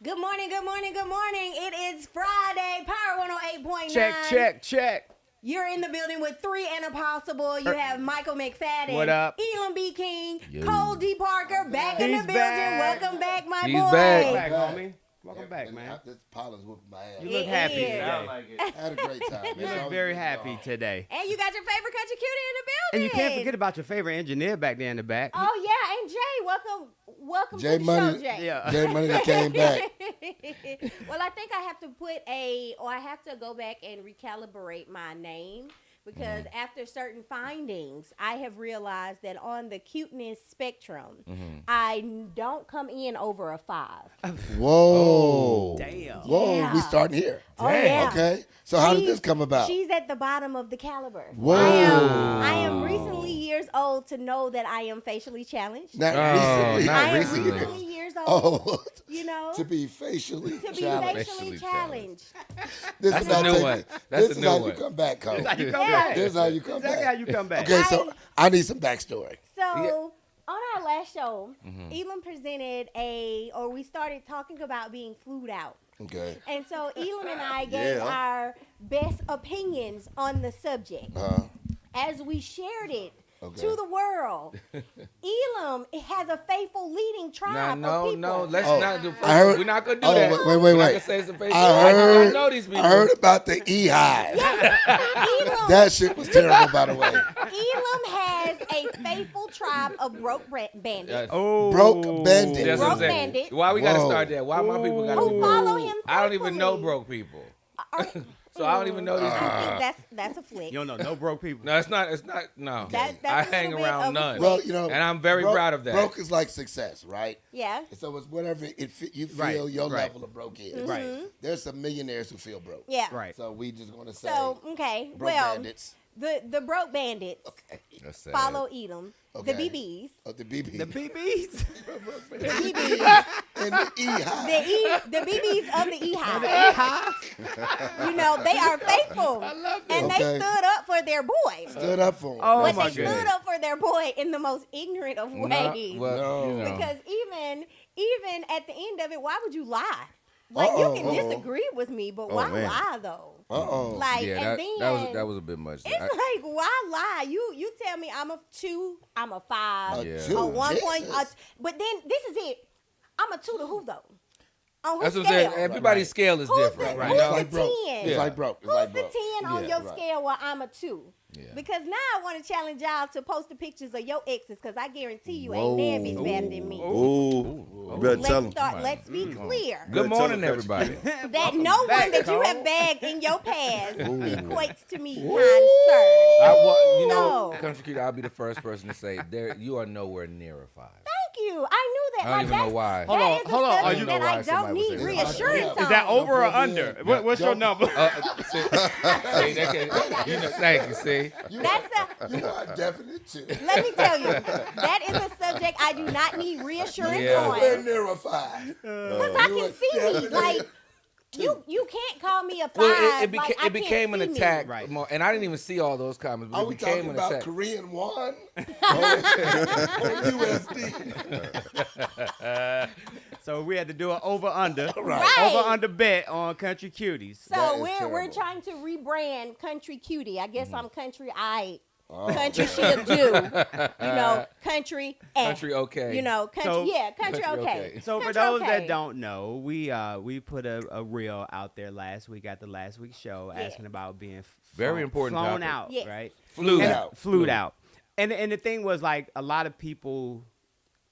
Good morning, good morning, good morning. It is Friday, Power 108.9. Check. You're in the building with three and a possible. You have Michael McFadden. What up? Elam B. King. Yo. Cole D. Parker back in the He's building. back. Welcome back, my He's boy. back. Homie. Welcome back, man. This pollen's whooping my ass. You look It happy is. today. I had a great time. You look very happy today. And you got your favorite country cutie in the building. And you can't forget about your favorite engineer back there in the back. Oh, yeah. And Jay, welcome Jay to the Money- show, Jay. Yeah. Jay Money that came back. Well, I think I have to I have to go back and recalibrate my name because after certain findings, I have realized that on the cuteness spectrum, I don't come in over a 5. Whoa. Damn. Whoa, Yeah. we starting here. Oh, yeah. Okay. So how did She's- this come about? She's at the bottom of the caliber. Whoa. I am recently years old to know that I am facially challenged. Not Oh, recently. not I am recently. recently years old. Oh, You know, to be facially to be challenged. facially Facially challenged. This That's is how a new take- one. That's This a is new how one. you come back, Cole. That's how you come Yeah. back. This is how you come Exactly how back. you come back. Okay, so I need some backstory. So on our last show, Elam presented we started talking about being flued out. Okay. And so Elam and I gave our best opinions on the subject. As we shared it to the world, Elam has a faithful leading tribe of people. No. Let's Oh, not do. I heard- We're not gonna do Oh, that. wait. We're not gonna say some Facebook. I do heard, not know these people. I heard about the E-Hive. Elam, That shit was terrible, by the way. Elam has a faithful tribe of broke bandits Yes. Oh. Broke bandit. That's what I'm Broke saying. bandits. Why we gotta Whoa. start there? Why my people gotta who be follow broke? him I don't even know faithfully. broke people, Are- so I don't even know these I people. think that's a flick. You don't know no broke people. No, it's not. It's not. No, That's I a hang little bit around of a none. Well, you know, And I'm very proud of that. Broke is like success, right? Yeah. So it's whatever you feel Right, your right. level of broke is. Mm-hmm. Right. There's some millionaires who feel broke. Yeah. Right. So we just want to say So okay, broke well, bandits. the broke bandits That's sad. follow Elam. Okay. The BBs. The BB. The BBs. The BBs. and the E-Hive. The BBs of the E-Hive. You know, they are faithful. And they Okay. stood up for their boy. Stood up for him. Oh, But my they goodness. stood up for their boy in the most ignorant of No, ways. well, you know. Because even at the end of it, why would you lie? Like Uh-oh, you can disagree with me, but why man. lie though? Uh-oh. Like yeah, and then that was a bit much. it's like why lie? You tell me I'm a 2, I'm a 5, Yeah. a Two, 1 point. Jesus. But then this is it. I'm a 2 to who though? On That's whose what I'm saying. scale? Everybody's scale is Who's different, the, right? who's It's the like broke. 10? It's like broke. It's Who's like the broke. 10 on Yeah, your right. scale where I'm a 2? Yeah. Because now I want to challenge y'all to post the pictures of your exes because I guarantee you ain't never bitch better than me. Ooh, you better tell him. Let's be clear. Good Good morning, tell everybody. That no back, one that you Cole. have bagged in your past equates to me, kind sir. You know, No. Country Cute, I'll be the first person to say you are nowhere near a 5. Thank you. I knew that. I don't even know why. That Hold on, is a hold on. Are subject you- that know why I don't somebody would need say that. reassurance on. Is that over or Don't go under? in. What's your number? See, thank you. See, You That's are a definite 2. Let me tell you, that is a subject I do not need reassurance Yeah. Nowhere on. near a 5. Because I You can are see me. definitely Like, you can't call me a 5. well, it like, I it became can't an see me. attack, Right. more, and I didn't even see all those comments, but Are it we became talking an about attack. Korean won or USD? So we had to do an over-under. Right. Over-under bet on Country Cuties. So That is we're terrible. trying to rebrand Country Cutie. I guess I'm Country I. Oh. Country she'll do. You know, country Country okay. You know, country So- country Country okay. okay. So for Country those okay. that don't know, we put a reel out there last week at the last week's show Yeah. asking about being Very important flown topic. out, Yes. right? Flew And- out. Flued out. And the thing was like a lot of people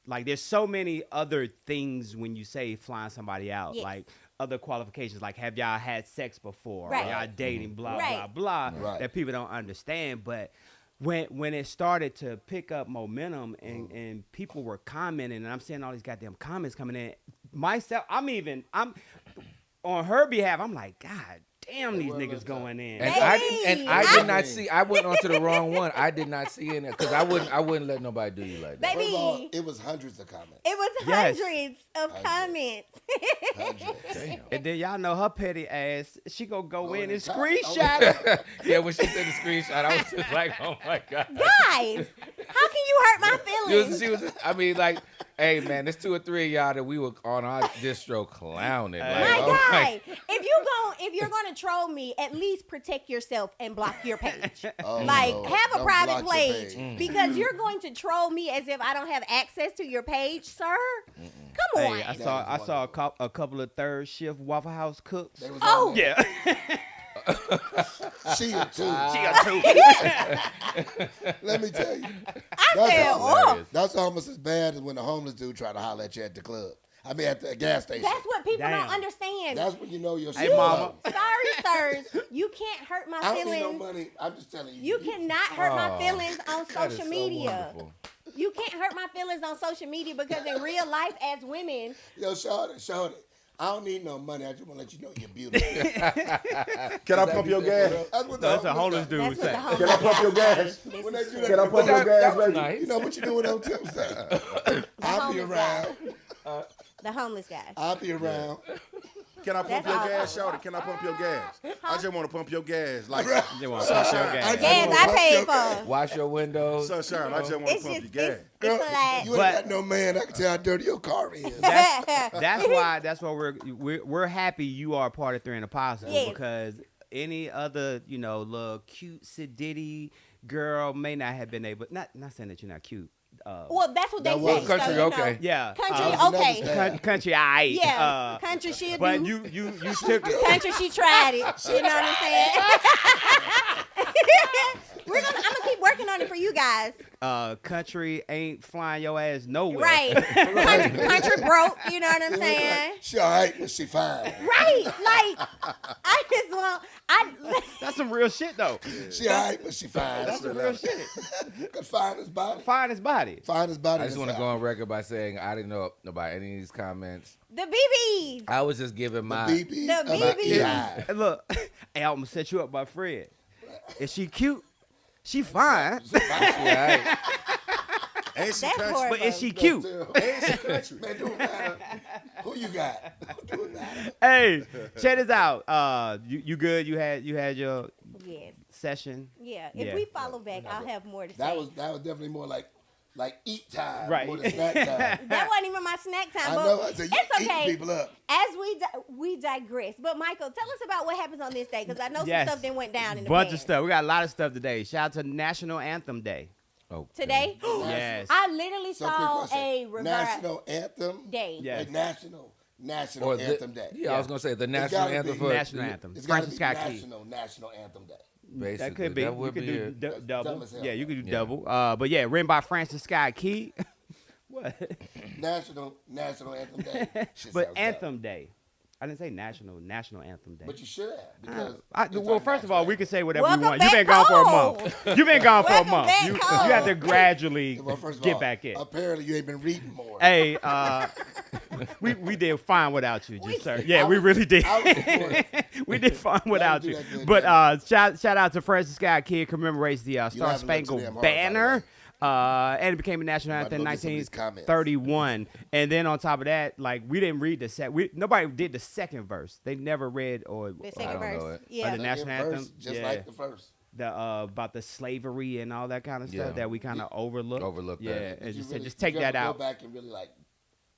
like there's so many other things when you say flying somebody out, Yes. like other qualifications, like have y'all had sex before, Right. or y'all dating, blah Right. blah blah, Right. that people don't understand. But when it started to pick up momentum and people were commenting, and I'm seeing all these goddamn comments coming in, myself, I'm on her behalf, I'm like, God damn, these niggas going in. And Baby, I I- did not see. I went onto the wrong one. I did not see it because I wouldn't let nobody do you like that. Baby. First of all, it was hundreds of comments. It was Yes. hundreds of comments. Hundreds. And then y'all know her petty ass, she gonna go in and and type- screenshot it. Yeah, when she said the screenshot, I was just like, oh my god. Guys, how can you you hurt my feelings. She was, I mean, like, hey, man, there's 2 or 3 of y'all that we were on our distro clowning. Like, My oh guy, if you're gonna troll me, at least protect yourself and block your page. Oh, Like, no. have a Don't private block your page page. because you're going to troll me as if I don't have access to your page, sir. Come on. Hey, I That is saw a couple of third shift Waffle House cooks. They was Oh. on there. Yeah. She a two. Let me tell you. I said, oh, That's almost as bad as when the homeless dude try to holler at you at the club. I mean, at the gas station. that's what people Damn. don't understand. That's when you know your Hey, shit mama. low. Sorry, sirs, you can't hurt my I don't need no feelings. money. I'm just telling you. You cannot hurt my Oh, feelings on that is social so media. wonderful. You can't hurt my feelings on social media because in real life, as women, Yo, Shawty, I don't need no money. I just want to let you know you're beautiful. Can I pump your gas? That's what That's a homeless dude that's what the say. homeless Can I pump your gas? When they do Can I that, pump your That gas, was baby? nice. you know what you do with them Tim say. I'll be homeless around. the homeless guy. I'll be around. Can I pump That's your all. gas, Shawty? Can I pump your gas? I just want to pump your gas. Like, You want to pump your gas. Gas I paid for. Wash your windows. Sunshine, I just want It's to pump just your gas. it's like You ain't got no man. I can tell how dirty your car is. That's why we're happy you are part of Three and a Possible Yes. because any other little cute sedity girl may not have been able. Not saying that you're not cute. well, that's what they That say. was- Country, so, you okay. know, Yeah. Country, another okay. style. Country, aight. Yeah, country she'll But do. you took it. Country, she tried it. You know what I'm saying? I'm gonna keep working on it for you guys. Country ain't flying your ass nowhere. Right. Country broke. You know what I'm saying? She all right, but she fine. Right. Like I just want. That's some real shit though. She all right, but she fine. That's some real shit. Could find his body. Find his body. Find his body. I just want to go on record by saying I didn't know about any of these comments. The BBs. I was just giving The my. BBs. The of my BBs. EI. Hey, look, hey, I'm gonna set you up, my friend. Is she cute? She fine. Yeah, Ain't she That's country? horrible. But is she cute? Ain't she country? Man, don't matter who you got. Don't matter. Hey, check this out. You good? You had your Yes. session. Yeah. If Yeah. we follow back, I'll have more to say. That was definitely more like eat time, Right. more than snack time. That wasn't even my snack time. I but know. I said you it's eating okay. people up. As we digress, but Michael, tell us about what happens on this day because I know Yes. some stuff that went down in the Bunch of past. stuff. We got a lot of stuff today. Shout out to National Anthem Day. Oh, Today, Yes. I literally So quick saw question. a reverse National anthem day. Yeah. Wait, national Or the- anthem day. Yeah, I was gonna say the It's national gotta anthem be for National Anthem. It's got to Francis be Scott Key. national anthem day. Basically, That could be. That You would could be do it. That's double. dumb as hell. Yeah, you could do Yeah. double. But yeah, written by Francis Scott Key. What? National anthem day. Shit But sounds Anthem Day. I didn't say National Anthem Day. dumb. But you should have because Well, first of all, we can say whatever Welcome we want. You've been back gone for a home. month. You've been gone for a Welcome month. back You home. have to gradually Well, first of get all, back in. Apparently, you ain't been reading more. Hey, we did fine without you, just sir. Yeah, we really did. I was supportive. We did fine without do you. that good, But man. shout out to Francis Scott Key commemorates the Star have to look too damn Spangled hard, by the Banner. way. And it became a national I'm about to anthem in look at some of these comments. 1931. And then on top of that, like we didn't read nobody did the second verse. They never read or The I second don't know verse. it. Yeah. the national Second verse, anthem. just Yeah. like the first. the about the slavery and all that kind of stuff Yeah. that we kind of overlooked. Overlooked Yeah, that. and Did you just really- just take did you that ever out. Go back and really like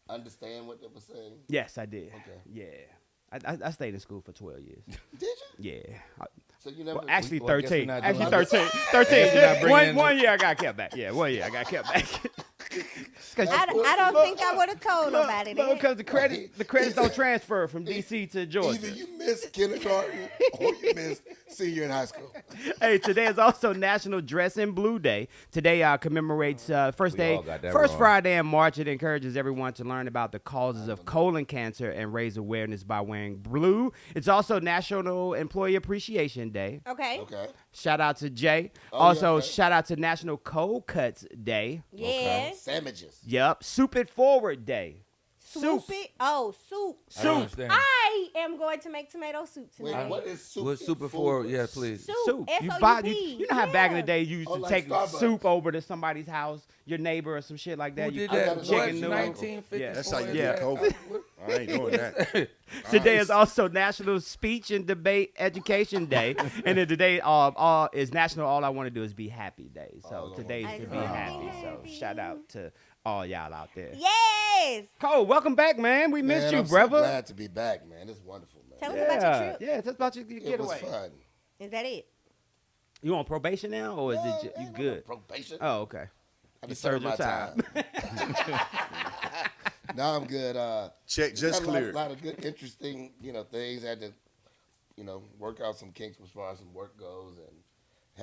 understand what they were saying. Yes, I did. Okay. Yeah, I stayed in school for 12 years. Did you? Yeah. So you never. Well, actually Well, I guess we're 13. not Actually doing- 13. guess we're not bringing in One year I got kept back. Yeah, 1 year I got kept back. I don't think I would have told nobody that. Because the credits don't transfer from DC to either Georgia. you missed kindergarten or you missed senior in high school. Hey, today is also National Dress in Blue Day. Today commemorates first We all got that wrong. Friday in March. It encourages everyone to learn about the causes of colon cancer and raise awareness by wearing blue. It's also National Employee Appreciation Day. Okay. Okay. Shout out to Jay. Oh, Also, yeah, okay. shout out to National Cold Cuts Day. Yes. Sandwiches. Yep. Soup It Forward Day. Soup it. Oh, soup. I don't understand. I am going to make tomato soup Wait, tonight. what is soup? What's super for? Yeah, please. Soup. Soup. You S-O-U-P. buy. You know how back in the Yeah. day you used Oh, to like take Starbucks. soup over to somebody's house, your neighor or some shit like that. Who You did I that? got a What, chicken noodle. 1954? Yeah. That's how you Yeah. get COVID. I ain't doing that. Today is also National Speech and Debate Education Day, and then today is National All I Want to Do Is Be Happy Day. So today's I to be love happy. being So happy. shout out to all y'all out there. Yes. Cole, welcome back, man. We missed Man, you, I'm so brother. glad to be back, man. It's wonderful, man. Tell us about your Yeah, trip. yeah. Tell us about your It was getaway. fun. Is that it? You on probation now, or is it you Ain't no good? Probation. Oh, okay. I You just served served my your time. No, I'm good. Check just got a cleared. lot of good, interesting, things. Had to, work out some kinks as far as some work goes, and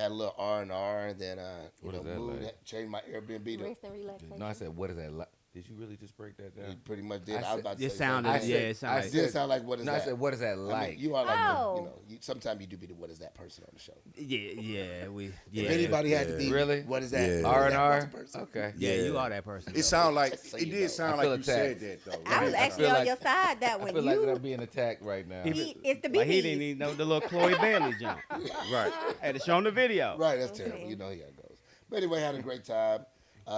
had a little R&R, and then What is that moved, like? changed my Airbnb. To, Rest and relaxation. No, I said, what is that like? Did you really just break that down? you pretty much did. I I was about to It say sounded, something. yeah, it sounded I like. It did sound like what is No, that? I said, what is that I mean, like? you are like, Oh. sometimes you do be the what is that person on the show. Yeah. If anybody had to be, Really? what is that? Yeah. What is that R&R? person? Okay. Yeah, you are that person. It though. sound like Just so it you did know. sound I like feel you said attacked. that though. I was Right. actually feel on like- your side that I one. feel like that I'm being attacked right now. It's the Like he didn't BBs. even know the little Chloe Bailey jump. Right. Had to show him the video. Right, that's Okay. terrible. You know how it goes. But anyway, had a great time.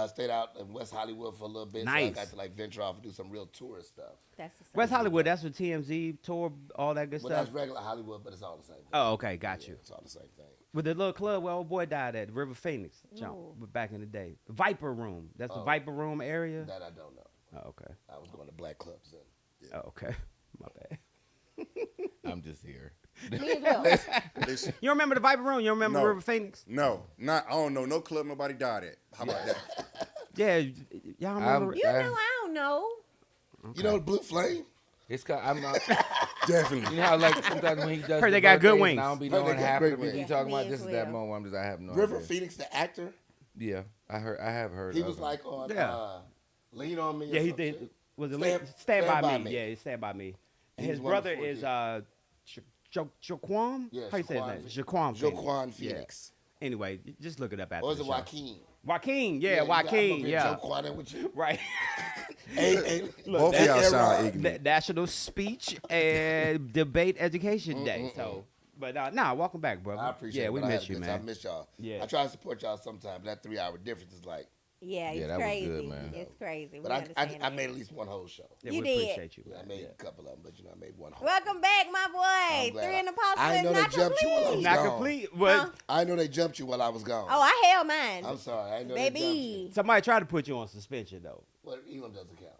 Stayed out in West Hollywood for a little bit. Nice. So I got to venture off and do some real tourist stuff. That's the West Hollywood, that's what TMZ tour, all that good But stuff. that's regular Hollywood, but it's all the same thing. Oh, okay, got Yeah, you. it's all the same thing. With the little club where old boy died at, River Phoenix jump, Ooh. back in the day. Viper Room, that's the Oh. Viper Room area. That I don't know. Oh, okay. I was going to black clubs then. Oh, okay. My bad. I'm just here. Me as well. Listen, You remember the Viper Room? You remember No. River Phoenix? no, I don't know no club nobody died at. How about that? Yeah, y'all remember? You know, I don't know. You know Blue Flame? It's I'm not. Definitely. You know how like sometimes when he does. Heard the they got good birthdays wings. and I don't be Heard they knowing got half great of it. He wings. talking about Me this as is that well. moment. I'm just I have no River idea. Phoenix, the actor, Yeah, I have heard. he of was him. like on Yeah. Lean On Me. or Yeah, he some did. shit. Was it Stand- Stand Stand by, By me? Me. Yeah, Stand by me. And He his was one brother before is him. Jaquan. Yeah, How you say his Jaquan name? Phoenix. Jaquan. Phoenix. Joaquin Yeah. Phoenix. Anyway, just look it up after Or is the it show. Joaquin? Joaquin, yeah, you got- I'm Joaquin, up here yeah. Joaquin with you. Right. Hey, Both of that y'all era- sound ignorant. National Speech and Debate Education Day. So, but welcome back, brother. I appreciate Yeah, it. we but I had miss a you, good time. I man. miss y'all. Yeah. I try to support y'all sometime, but that 3-hour difference is like. Yeah, it's Yeah, that was crazy. good, man. It's crazy. But We I understand I that. made at least one whole show. Yeah, You we did. appreciate you. Yeah, I man. made Yeah. a couple of them, but I made one whole. Welcome back, my boy. I'm glad. 3 and Apostle I is know they not jumped you while I was complete. Not gone. complete. But Huh? I know they jumped you while I was gone. Oh, I held mine. I'm sorry. I know they jumped Baby. you. somebody tried to put you on suspension though. Well, Elam doesn't count.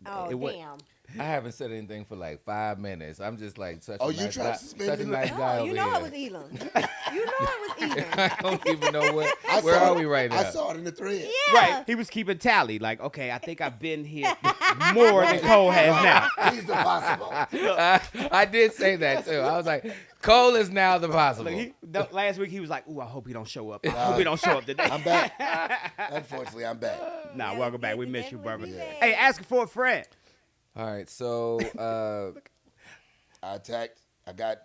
Oh, It wa- damn. I haven't said anything for like 5 minutes. I'm just like such. Oh, a you nice tried guy, to suspend such a me? nice guy Oh, you over know here. it was Elam. You know it was Elam. I don't even know what. I Where saw are it- we right now? I saw it in the thread. Yeah. Right. He was keeping tally. Like, okay, I think I've been here more than Cole has now. He's the possible. I did say that too. I was like, Cole is now the possible. Look, last week he was like, "Ooh, I hope he don't show up. I hope he don't show up today." I'm back. Unfortunately, I'm back. Nah, That welcome was back. good We to miss you, brother. definitely be Hey, back. asking for a friend. All right, so I got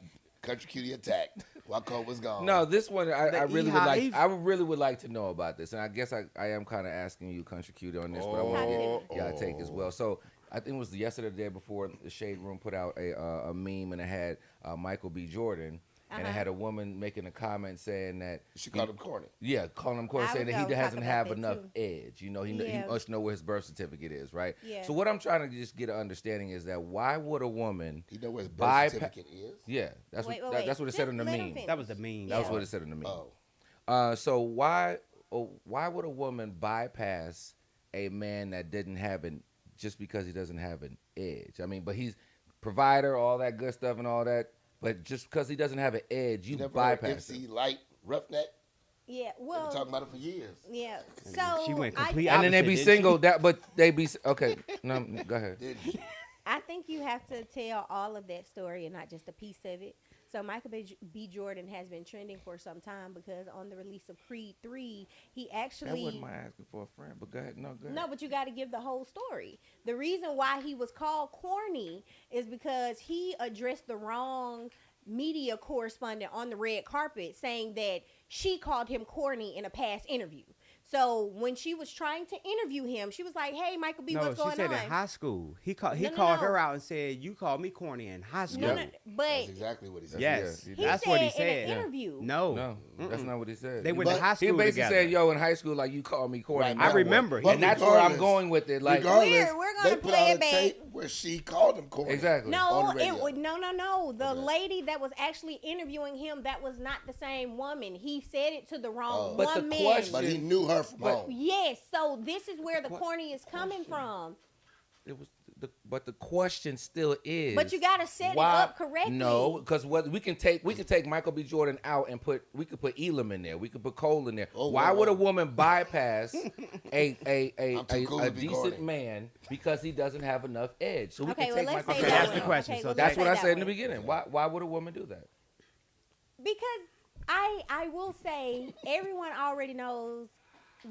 Country Cutie attacked while Cole was gone. no, this one I really would like. Beehive. I really would like to know about this, and I guess I am kind of asking you, Country Cutie, on this, but I want y'all take as well. So I think it was yesterday, or the day before, the Shade Room put out a meme, and it had Michael B. Jordan, and it had a woman making a comment saying that She called him corny. Yeah, calling him corny, I saying was that he gonna talk doesn't about have that enough too. edge. You know, he Yeah. must know where his birth certificate is, right? Yeah. So what I'm trying to just get an understanding is that why would a woman? He know where his birth Bypa- certificate is. Yeah, that's Wait, what wait, that's what it wait. said in the Just let him meme. finish. That was the meme. That was Yeah. what it said in the meme. Oh, So why would a woman bypass a man that didn't have an just because he doesn't have an edge? I mean, but he's provider, all that good stuff and all that. But just because he doesn't have an edge, you you never heard bypass it. MC Light Roughneck? Yeah, We've been well, talking about it for years. yeah. So She went I complete think- And then they opposite, be didn't single. But they be okay. No, go ahead. Didn't she? I think you have to tell all of that story and not just a piece of it. So Michael B. Jordan has been trending for some time because on the release of Creed 3, he That actually wasn't my asking for a friend. But go ahead. No, go ahead. No, but you got to give the whole story. The reason why he was called corny is because he addressed the wrong media correspondent on the red carpet saying that she called him corny in a past interview. So when she was trying to interview him, she was like, "Hey, Michael B, No, what's she going said on?" in high school. He No, no, called no. her out and said, "You called me corny in high school." no, but That's exactly what he said. Yes, He that's said what he in said. an interview. No, No, that's not what he said. They He- went to But high He school basically together. said, "Yo, in high school, like you called me corny." Right, and I that remember. one. But and that's where I'm regardless- going with it. Like, Regardless, We're they gonna put play out it a back. tape where she called him corny. Exactly. On No, the radio. it would no. The Okay. lady that was actually interviewing him, that was not the same woman. He said it to the wrong But the woman. question- But he knew her from home. Yes, so this is where the corny is coming from. It was but the question still is. But you gotta set it why- up correctly. No, because what we can take Michael B. Jordan out and put Elam in there. We could put Cole in there. Oh, Why whoa, would a whoa. woman bypass a I'm too cool to be decent corny. man because he doesn't have enough edge? So we Okay, can well, take let's Michael say B. that that's way. the question. Okay, So well, That's let's what say I that said in the way. beginning. Why would a woman do that? Because I will say everyone already knows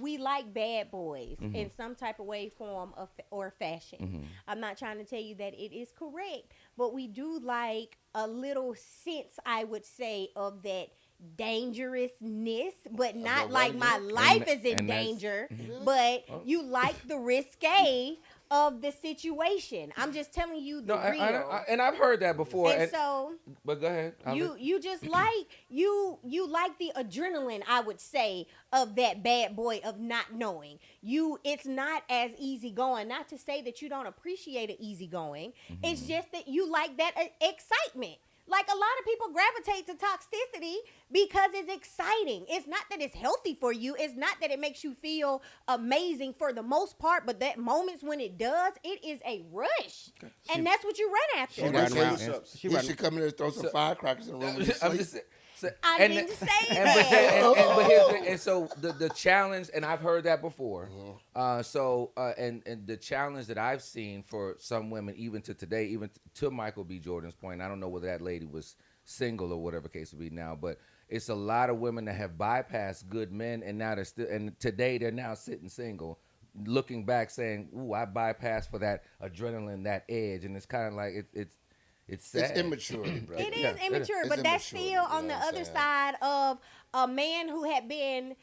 we like bad boys in some type of way, form, or fashion. I'm not trying to tell you that it is correct, but we do like a little sense, I would say, of that dangerousness, but not the like way my you- life is in and that's- danger, but you like the risque of the situation. I'm just telling you the No, real. and I've heard that before. And so But go ahead. you just like you like the adrenaline, I would say, of that bad boy of not knowing. It's not as easy going. Not to say that you don't appreciate it easy going. It's just that you like that excitement. Like a lot of people gravitate to toxicity because it's exciting. It's not that it's healthy for you. It's not that it makes you feel amazing for the most part, but that moments when it does, it is a rush. And that's what you run after. She She riding around. riding and- She He riding- should come in there and throw some firecrackers in the room. And I'm sleep. just I and didn't say and, that. but then- but here's and so the challenge, and I've heard that before. And the challenge that I've seen for some women, even to today, even to Michael B. Jordan's point, I don't know whether that lady was single or whatever case would be now, but it's a lot of women that have bypassed good men, and now they're still, and today they're now sitting single, looking back saying, "Ooh, I bypassed for that adrenaline, that edge," and it's kind of like it's sad. It's immaturity, bro. It is Yeah, it is. immature, It's but that's immaturity, still you on know the what I'm other saying? side of a man who had been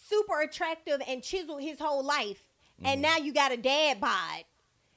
super attractive and chiseled his whole life, and now you got a dad bod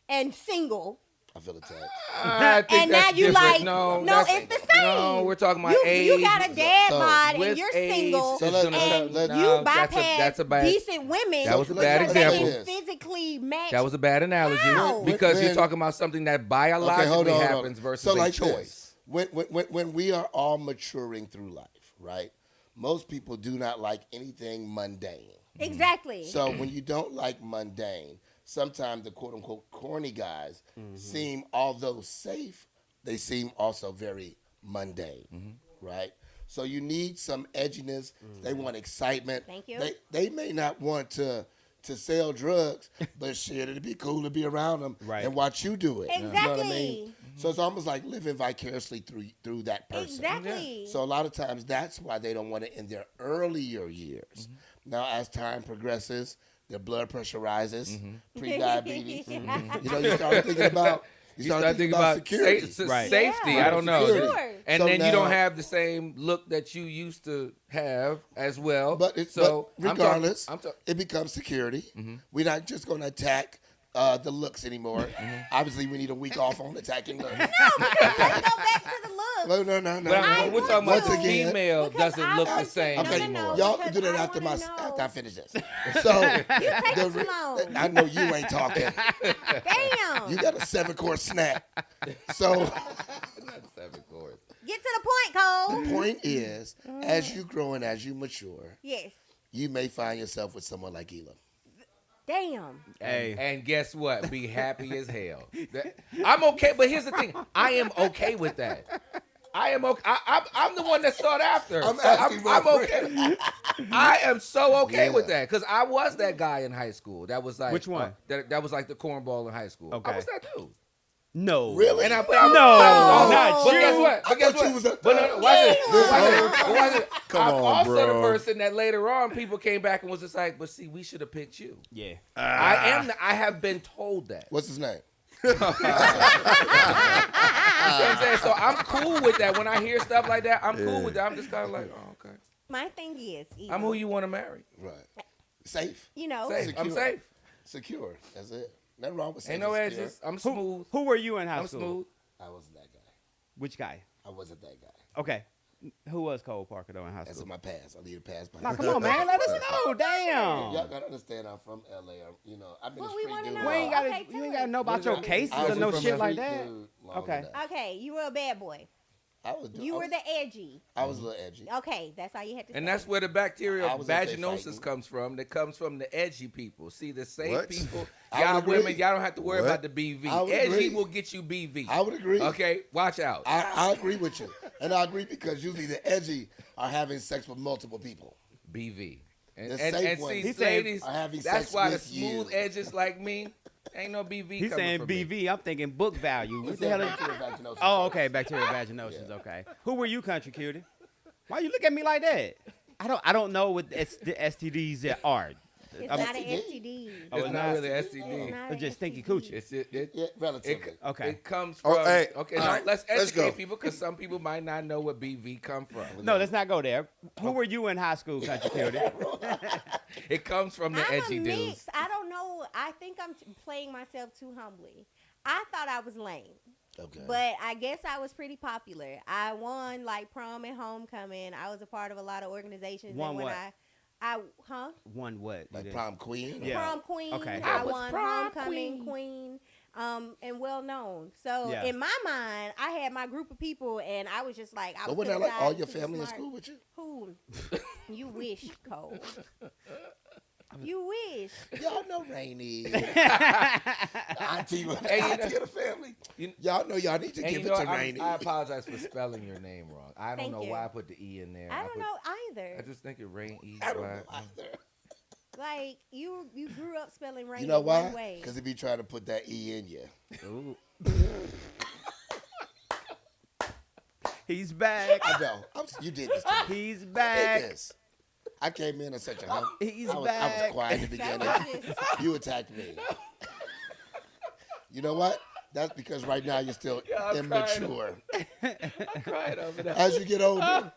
and single. I feel attacked. I think And now that's you different. like no, no, that's- it's the same. No, we're talking about you, age. You got a dad So, bod and with you're age, single, it's So let's- gonna- and let's- you no, bypass that's a bad. decent women. That was a Let's bad look at because example. they can physically match. That was a bad analogy How? because you're When- talking about something that Okay, biologically hold on. happens versus so a like choice. This, when we are all maturing through life, right? Most people do not like anything mundane. Exactly. So when you don't like mundane, sometimes the quote unquote corny guys seem, although safe, they seem also very mundane, right? So you need some edginess. They want excitement. Thank you. They may not want to sell drugs, but shit, it'd be cool to be around them Right. and watch you do it. You know what I Exactly. mean? So it's almost like living vicariously through that person. Exactly. So a lot of times that's why they don't want it in their earlier years. Now, as time progresses, their blood pressure rises, pre-diabetes. You know, you start thinking about security. Right. Safety. Yeah, I don't know. sure. And So then you don't now- have the same look that you used to have as well. But so regardless, I'm talking. it becomes security. We're not just going to attack the looks anymore. Obviously, we need a week off on attacking looks. Let's go back to the look. No. But I we're talking about want the to. female Because doesn't I look the want to- same no, Okay, no, y'all because can do that I after wanna know. after I finish this. So taking too long. I know you ain't talking. Damn. You got a 7-course snack. So Not 7 chords. Get to the point, Cole. the point is, as you grow and as you mature, Yes. you may find yourself with someone like Elam. Damn. Hey. And guess what? Be happy as hell. I'm okay, but here's the thing. I am okay with that. I am okay. I'm the one that sought after. I'm So asking for a I'm okay. I am so okay with that because I was that guy in high school. That was like Which one? That was like the cornball in high school. Okay. I was that dude. No. Really? And I, but No, but not guess you. what? But guess thought you what? was a- But no, watch it. Come I'm on, also bro. the person that later on people came back and was just like, but see, we should have picked you. Yeah. I have been told that. What's his name? You know what I'm saying? So I'm cool with that. When I hear stuff like that, I'm cool with that. I'm just kind of like, oh, okay. My thing is, I'm who you want to marry. Right. Safe. you know, Safe. I'm Secure. safe. Secure. That's it. Nothing wrong with safe. Ain't no and secure. edges. I'm smooth. Who were you in high I'm school? smooth. I wasn't that guy. Which guy? I wasn't that guy. Okay. Who was Cole Parker though in high That's school? in my past. I need a pass. Nah, come on, man. Let us know. Damn. Y'all gotta understand, I'm from LA. I've been Well, a we street wanna dude. know. We ain't gotta. Okay, You ain't tell gotta us. know about your cases I or was no from shit a like street that. dude long Okay. enough. Okay, you were a bad boy. You were the edgy. I was a little edgy. Okay, that's all you had to say. And that's where the bacterial I was up there vaginosis fighting. comes from. That comes from the edgy people. See, the safe What? people, I y'all would agree. women, y'all don't have to worry What? about the BV. I would Edgy agree. will get you BV. I would agree. Okay, watch out. I agree with you. And I agree because usually the edgy are having sex with multiple people. BV. And, The and, safe and ones. see, He said- ladies, Are having that's sex why the with smooth you. edges like me, ain't no BV He's coming saying from me. BV. I'm thinking book value. What It's the hell? bacterial vaginosis. Oh, okay. Bacterial vaginosis. Okay. Who were you, country cutie? Why you look at me like that? I don't know what the STDs are. It's I'm- not an STD. Oh, It's it's not not? really It's STD. not It's an just stinky STD. coochie. Yeah, relatively. Okay. It comes Oh, from. hey, okay, all no, right, let's let's go. educate people because some people might not know what BV come from. No, let's not go there. Who were you in high school, country cutie? It comes from the I'm edgy a dudes. mix. I don't know. I think I'm playing myself too humbly. I thought I was lame. Okay. But I guess I was pretty popular. I won like prom and homecoming. I was a part of a lot of organizations. Won and when what? huh? One what? like You prom queen. Yeah. Prom queen. Okay. I I was won prom homecoming queen. And well known. So Yeah. in my mind, I had my group of people, and I was just like, I But was wasn't to that the like all side, your super family in smart. school with you? Who? You wish, Cole. You wish. Y'all know Rainy. Auntie, Hey, you auntie know- of the family. you- Y'all know y'all need to And give you it know, to Rainy. I apologize for spelling your name wrong. I don't Thank know you. why I put the E in there. I don't put- know either. I just think it Rain E. I don't why- know either. Like you grew up spelling rain You know one why? way. Because he be trying to put that E in you. Ooh. He's back. I know. You did this to me. He's I did back. this. I came in such a hump. He's I was back. quiet in the That beginning. was just You attacked me. You know what? That's because right now you're still Yeah, I'm immature. Cried over that. As you get older,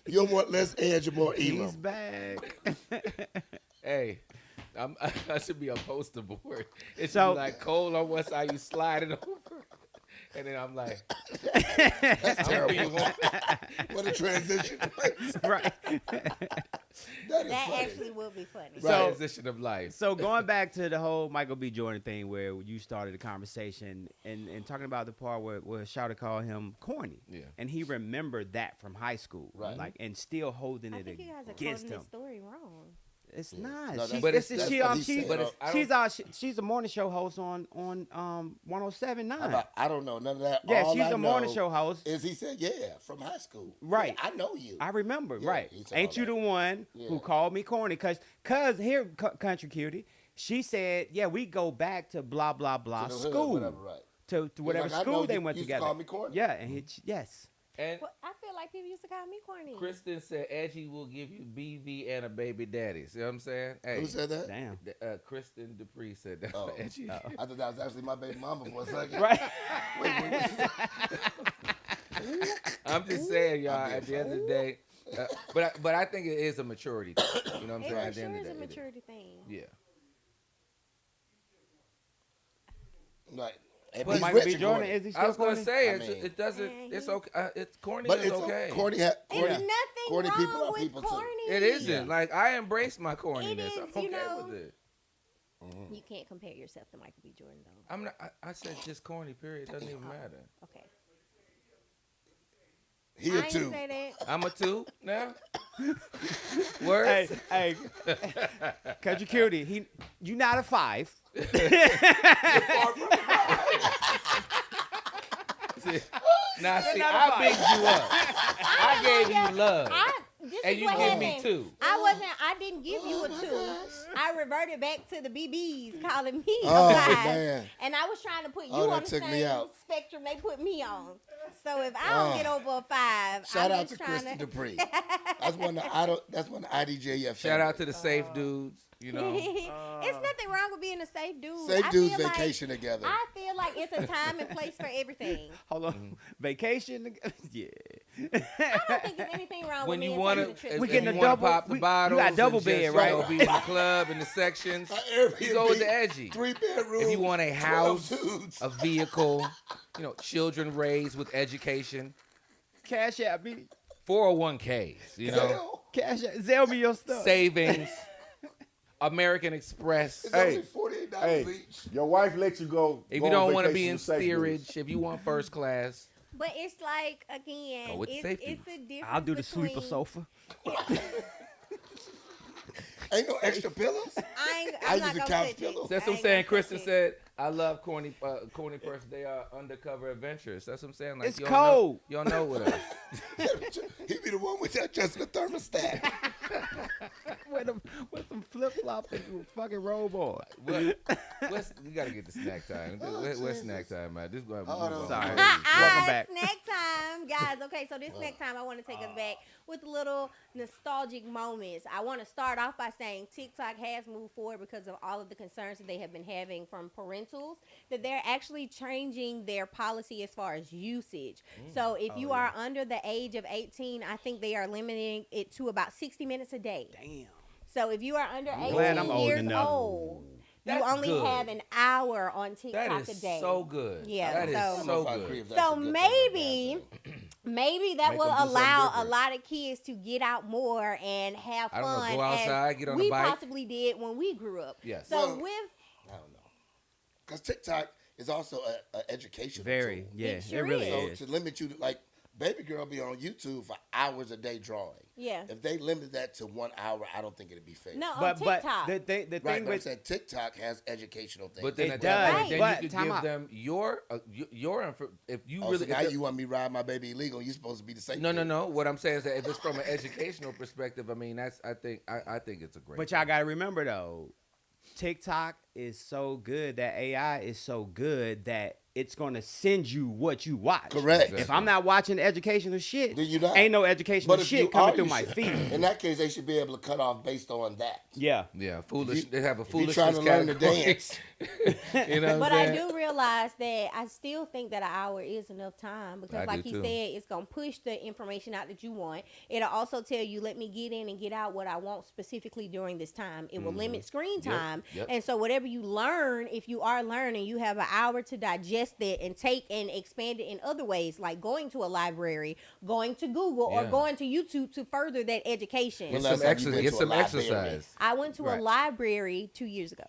you'll want less edge and more He's Elam. back. Hey, I should be a poster board. It should So- be like Cole on one side, you slide it over. And then I'm like, That's I'm terrible. being one. What a transition. Right. That is that funny. actually will be funny. So- Transition of life. So going back to the whole Michael B. Jordan thing where you started the conversation and talking about the part where Shouter called him corny. Yeah. And he remembered that from high school. Right. Like and still holding I it think you guys are against quoting him. this story wrong. It's Yeah. not. No, She- that's- But this it's- is- she, that's what um, he she, said. But it's- I she's don't- she's a morning show host on 107.9. I don't know none of that. Yeah, All she's I a morning know show host. Is he said, yeah, from high school. Right. Yeah, I know you. I remember, Yeah, right? he said Ain't all you that. the one who Yeah. called me corny? Cause here, country cutie, she said, yeah, we go back to blah blah blah To the hood, school, whatever, right. to whatever like, I know school they you went used to together. call me corny. Yeah, and yes, And Well, I feel like people used to call me corny. Kristen said Edgy will give you BV and a baby daddy. See what I'm saying? Hey, Who said that? damn, Kristen Dupree said that. Oh. Edgy. I thought that was actually my baby mama for a second. right? I'm just saying, y'all. I'm being At the end of the day, but I think it is a maturity thing. You know what I'm It saying? At the sure end is of a the day, it maturity thing. Yeah. Right. And But he's Michael rich B. and Jordan, corny. is he I still was gonna corny? say I it's, mean- it doesn't. Yeah, It's he- okay. It's corny. But is it's okay. corny. There's Corny. nothing corny wrong people are with people too. corny. It isn't. Yeah. Like I embrace my corniness. is, I'm you okay know. with it. You can't compare yourself to Michael B. Jordan, though. I'm not. I said just corny. Period. Doesn't even matter. Okay. He I a ain't two. say that. I'm a 2 now. Hey, Words. hey, country cutie, you not a 5. Now see, not a I fight. bigged you up. I gave you love, This and is you what give me happened. 2. I didn't give you a 2. I reverted back to the BBs calling me Oh, a 5. man. And I was trying to put you Oh, that on the took me same out. spectrum they put me on. So if I don't Oh. get over a 5, Shout I'm out just to trying Kristen to. Dupree. That's one of IDJF. Shout out to the safe dudes. You know. It's nothing wrong with being a safe dude. Safe I dudes feel like- vacation together. I feel like it's a time and place for everything. Hold on, vacation? Yeah. I don't think there's anything wrong When with you me want taking to, a trip. We if getting you a want to double- pop the you bottles, got double and just, bed, you right? know, be in the club in the sections. You go with the edgy. 3 bedrooms. If you want a 12 house, dudes. a vehicle, children raised with education, Cash App me. 401ks, you know, Cash App. Zell me your stuff. savings, American Express. It's Hey, only $48 Hey, each. your wife lets you go. If go you don't on want to be vacation in with safety steerage, if you want first class, But it's like again, Go with it's safety. a difference. I'll do the sleeper between- sofa. Ain't no extra pillows. I'm I not use a gonna couch touch pillow. it. that's I what I'm ain't saying. gonna Kristen touch it. said, "I love corny person. They are undercover adventurers." That's what I'm saying. Like, It's you cold. Y'all know what us. He be the one with that just the thermostat. with some flip flops and some fucking robe on. We gotta get to snack time. Where's snack time, man? This is going. Sorry. Welcome Welcome back. Snack time, guys. Okay, so this snack time, I want to take us back with little nostalgic moments. I want to start off by saying TikTok has moved forward because of all of the concerns that they have been having from parentals, that they're actually changing their policy as far as usage. So if you are under the age of 18, I think they are limiting it to about 60 minutes a day. Damn. So if you are under 18 glad I'm old years enough. old, you That's only good. have an hour on TikTok That is a day. so good. Yeah, that is so- I don't know so if I agree good. if that's So a good thing or a bad maybe, thing. maybe that Make will them do something allow a different. lot of kids to get out more and have I fun. don't know, go outside, as get on we the bike. possibly did when we grew up. Yes. So Well, with I don't know. Because TikTok is also an educational Very. tool. Yeah. It It, sure really is. So is. to limit you to, like, baby girl be on YouTube for hours a day drawing. yeah, If they limit that to 1 hour, I don't think it'd be fair. no, But on TikTok. the thing Right, thing but I'm with saying TikTok has educational things. But then It at that does, point, then but you could time give out. them if you Oh, really so now if it- you want me to ride my baby illegal? You supposed to be the same. no. What I'm saying is that if it's from an educational perspective, I mean I think it's a great. But y'all gotta remember though, TikTok is so good, that AI is so good that it's gonna send you what you watch. Correct. If I'm not watching educational shit, Then you not. ain't no educational But if shit you coming are, through you my should. feed. In that case, they should be able to cut off based on that. Yeah. Yeah, foolish. you- They have a If you're foolish. trying to learn to dance, You know what But I'm I saying? do realize that I still think that an hour is enough time because, I like do he too. said, it's gonna push the information out that you want. It'll also tell you, let me get in and get out what I want specifically during this time. It will limit screen Mm-hmm. Yep, time, yep. and so whatever you learn, if you are learning, you have an hour to digest it and take and expand it in other ways, like going to a library, going to Google, or Yeah. going to YouTube to further that education. Get Well, some, last time you went get to a some library. exercise. I went to a Right. library 2 years ago.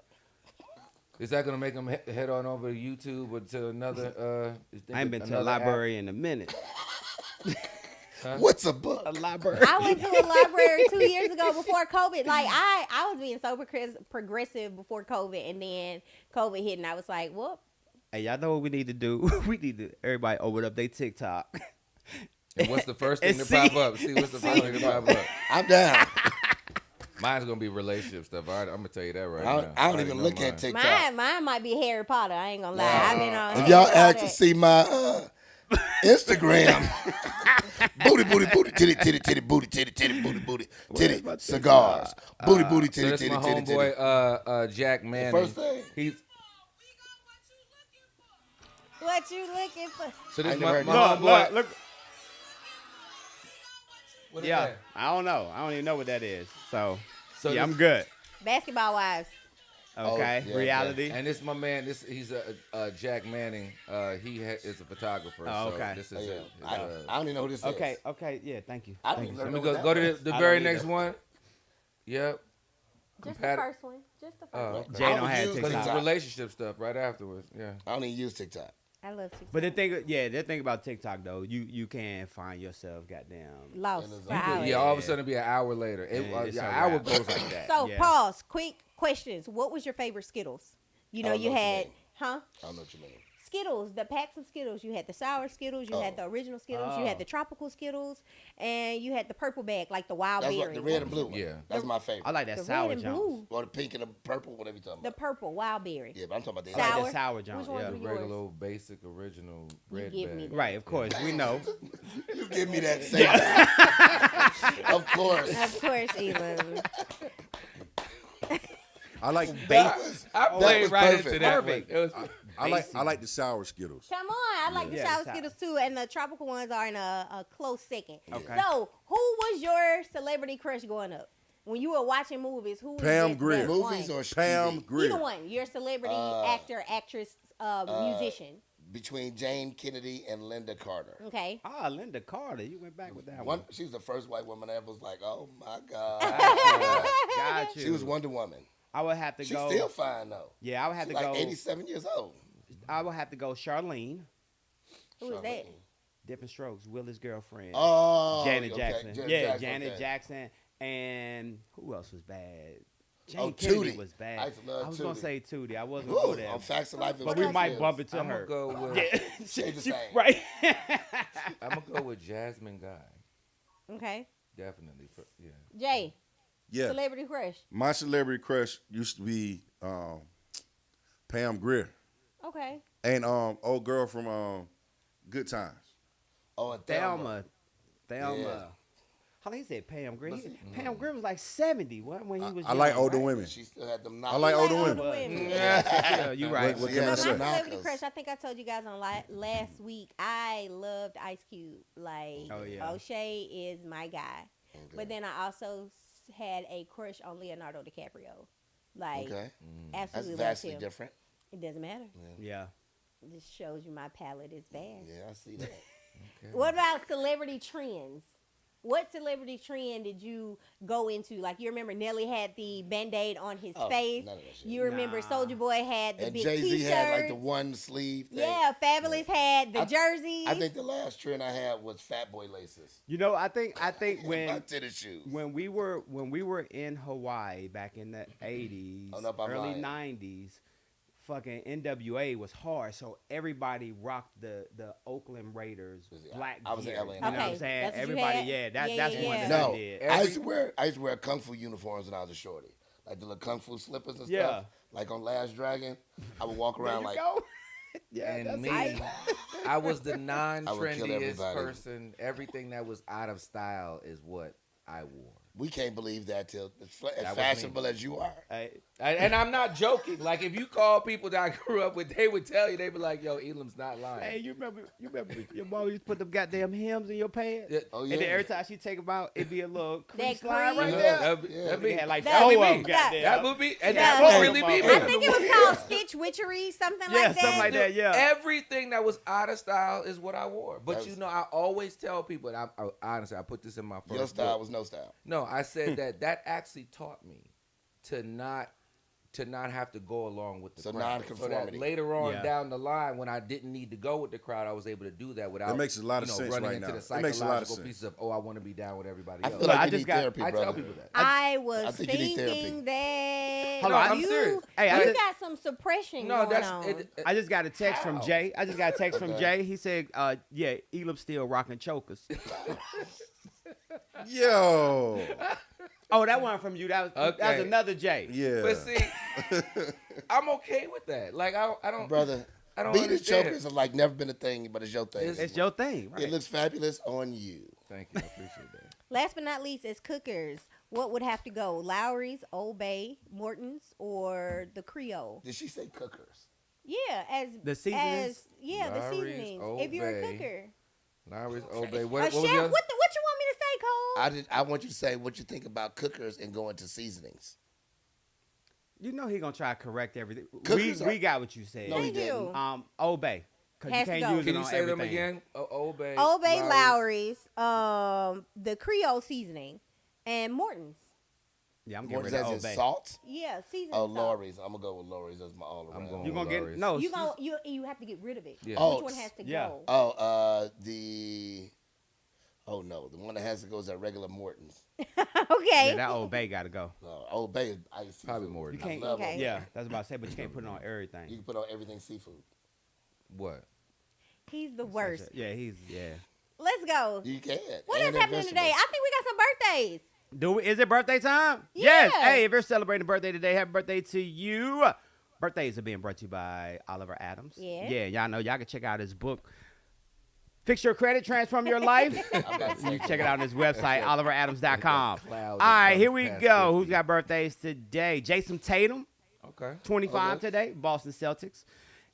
Is that gonna make them head on over to YouTube or to another? I ain't been to a another app? library in a minute. what's a book? A library. I went to a library 2 years ago before COVID. Like I was being so progressive before COVID, and then COVID hit, and I was like, "Well, Hey, y'all know what we need to do? We need to everybody open up their TikTok. And what's the first thing And to see- pop up? See what's the first thing to pop up? I'm down. Mine's gonna be relationship stuff. I'm gonna tell you that right I now. don't, I don't already even know look mine. at TikTok. mine might be Harry Potter. I ain't gonna lie. I've been on. If Harry y'all Potter. ask to see my Instagram, booty, booty, booty, titty, titty, titty, booty, titty, titty, booty, booty, titty, my cigars, booty, booty, So titty, that's titty, my titty, titty. homeboy, Jack Manning. First thing. He's What you looking for? so I this never my, heard my that. homeboy. look. What is Yeah, that? I don't know. I don't even know what that is. So, So yeah, this- I'm good. Basketball wives. Okay, yeah, reality. And this my man. He's Jack Manning. Is a photographer. Oh, so okay. this Oh, is yeah. I don't even know who this is. Okay, yeah, thank you. I don't Thank even you. Let know me what go that to was. the I very don't next either. one. Yep. Just Compat- the first one. Just the first Oh, one. okay. Jay I don't don't have use Because TikTok. it's relationship stuff right afterwards. Yeah. I don't even use TikTok. I love TikTok. But the thing about TikTok though, you can find yourself goddamn. Lost In the for zone. hours. Yeah. All of a sudden, it'll be an hour later. Yeah, it's An a hour wrap. goes like that. So Yeah. pause. Quick questions. What was your favorite Skittles? You know, I don't you know what you had, mean. huh? I don't know what you mean. Skittles, the packs of Skittles. You had the sour Skittles, you had the original Skittles, you had Oh. the tropical Skittles, and you had the purple bag, like the wild That's berry. what the red and blue one. Yeah. That's my favorite. I like that the sour red and Jones. blue, Or the pink and the purple, whatever you talking the about. purple wild berry. Yeah, but I'm talking about the I like Sour? that sour Jones. Which ones Yeah. were The yours? regular old basic original red give bag. me the- Right, of course we know. You give me that same. Of course. Of course, Elon. I like That was, I that played was right perfect. into that. Perfect. One. It was, I like the sour Skittles. Come on, I like the Yeah, sour the Skittles too, and the tropical ones are in a close second. Okay. So, who was your celebrity crush growing up? When you were watching movies, who was Pam just Grier. that Movies one? or Pam TV? Grier. Either one. Your celebrity, actor, actress, musician. between Jane Kennedy and Linda Carter. Okay. Ah, Linda Carter. You went back with that One, one. she was the first white woman that was like, oh my God. Got you. She was Wonder Woman. I would have to She's go. still fine though. Yeah, I would have She's to like go. 87 years old. I would have to go Charlene. Who is that? Different Strokes. Will's girlfriend. Oh, Janet okay. Jackson. Janet okay. Jackson. And who else was bad? Jane Oh, Kennedy Tootie. was bad. I used to love was gonna Tootie. say Tootie. I wasn't gonna Woo, go there. on Facts of Life. it But was we might Facts. bump into I'm her. gonna go with. Yeah, Stay the same. right. I'm gonna go with Jasmine Guy. Okay. Definitely. Yeah. Jay, Yeah. celebrity crush. My celebrity crush used to be Pam Grier Okay. and old girl from Good Times. Oh, and Thelma. Thelma. Yeah. How they said Pam Grier? Pam Grier was like 70 when he was I like young, older right? women. She still had them I like You older like women. Yeah, you're right. What Yeah, can I My say? celebrity Knockers. crush, I think I told you guys on last week, I loved Ice Cube. Like, Oh, yeah. O'Shea is my guy. But then I also had a crush on Leonardo DiCaprio. Like, Okay. That's absolutely loved vastly him. different. It doesn't matter. Yeah. It just shows you my palette is vast. Yeah, I see that. What about celebrity trends? What celebrity trend did you go into? Like, you remember Nelly had the Band-Aid on his Oh, face. none of that shit. You remember Nah. Soldier Boy had the And big Jay-Z T-shirts. had like the one sleeve thing. Yeah, Fabulous had the I- jerseys. I think the last trend I had was Fat Boy laces. You know, I think My when tennis shoes. we were in Hawaii back in the 80s, Oh, no, I'm early lying. 90s, fucking NWA was hard, so everybody rocked the Oakland Raiders black I was in gear. LA. You know what Okay, I'm saying? that's what you Everybody, had? yeah, Yeah, that's yeah, one yeah. that I No, did. I used to wear kung fu uniforms when I was a shorty, like the little kung fu slippers and Yeah. stuff. Like on Last Dragon, I would walk There around you like go. Yeah, And that's me, it. I was the kill non-trendiest everybody. person. Everything that was out of style is what I wore. we can't believe that till as was fashionable me. as you are. Hey, And I'm not joking. Like, if you call people that I grew up with, they would tell you, they'd be like, yo, Elam's not lying. hey, you remember your mom used to put them goddamn hymns in your pants? Yeah. Oh And yeah. then every time she take them out, it'd be a little crease That slide right crease. there. That'd be, Yeah. They had like That four would of be them, me. goddamn. that would be, and Yeah. that would Yeah. really be me. I think it was called Stitch Witchery, something Yeah, like that. something like that. Yeah. Everything that was out of style is what I wore. But That's- you know, I always tell people, and I honestly, I put this in my first Your style book. was no style. No, I said that actually taught me to not have to go along with the So crowd. So that non-conformity. later on Yeah. down the line, when I didn't need to go with the crowd, I was able to do that without That makes a lot of you know, sense running right into now. the It makes a lot of psychological sense. pieces of, oh, I want to be down with everybody I else. feel like I you just need got- therapy, I brother. tell people that. I was I think you need therapy. thinking that Hold on, I'm you, serious. Hey, I you just- got some suppression No, going that's on. I just got a text from How? Jay. I just got a text from Okay. Jay. He said, yeah, Elam's still rocking chokers. Yo. Oh, that one from you. That was Okay. another Jay. Yeah. But see, I'm okay with that. Like I don't, Brother, I don't beating understand. chokers have like never been a thing, but it's your thing. It's your thing, right? It looks fabulous on you. Thank you, I appreciate that. Last but not least, as cookers, what would have to go? Lowry's, Old Bay, Morton's, or the Creole? Did she say cookers? Yeah, as The seasonings? the Lowry's, seasonings. Old If you're a Bay. cooker, Lowry's Old Bay. a What chef. was the other? What you want me to say, Cole? I want you to say what you think about cookers and going to seasonings. You know he gonna try to correct everything. Cookers We are- got what you said. No, he Thank you. didn't. Old Bay, cause you Has to can't go. use Can it you on say them everything. again? Old Bay. Old Bay, Lowry's. Lowry's, the Creole seasoning, and Morton's. Yeah, I'm What getting is rid of that? Old Is Bay. it salt? Yeah, seasoning. Oh, salt. Lori's. I'm gonna go with Lori's as my all around. going You gonna Lowry's. get no? You she's- gonna you have to get rid of it. Yeah. Oh, Which one has to yeah. go? Oh, oh no, the one that has to go is that regular Morton's. Okay. Yeah, that Old Bay gotta go. Old Bay is icy. Probably more. You than can't. love Okay. Old Yeah, that's about to say, but you can't put it on everything. You can put on everything seafood. what? He's the worst. Yeah, he's yeah. Let's go. You can. What And is then happening today? vegetables. I think we got some birthdays. Is it birthday time? Yes. Yeah. Hey, if you're celebrating a birthday today, happy birthday to you. Birthdays are being brought to you by Oliver Adams. Yeah. Yeah, y'all know y'all can check out his book. Fix Your Credit, Transform Your Life. about to You say- check it out on his website, oliveradams.com. Cloud All that right, comes here we past go. 50. Who's got birthdays today? Jason Tatum, Okay. 25 Okay. today, Boston Celtics.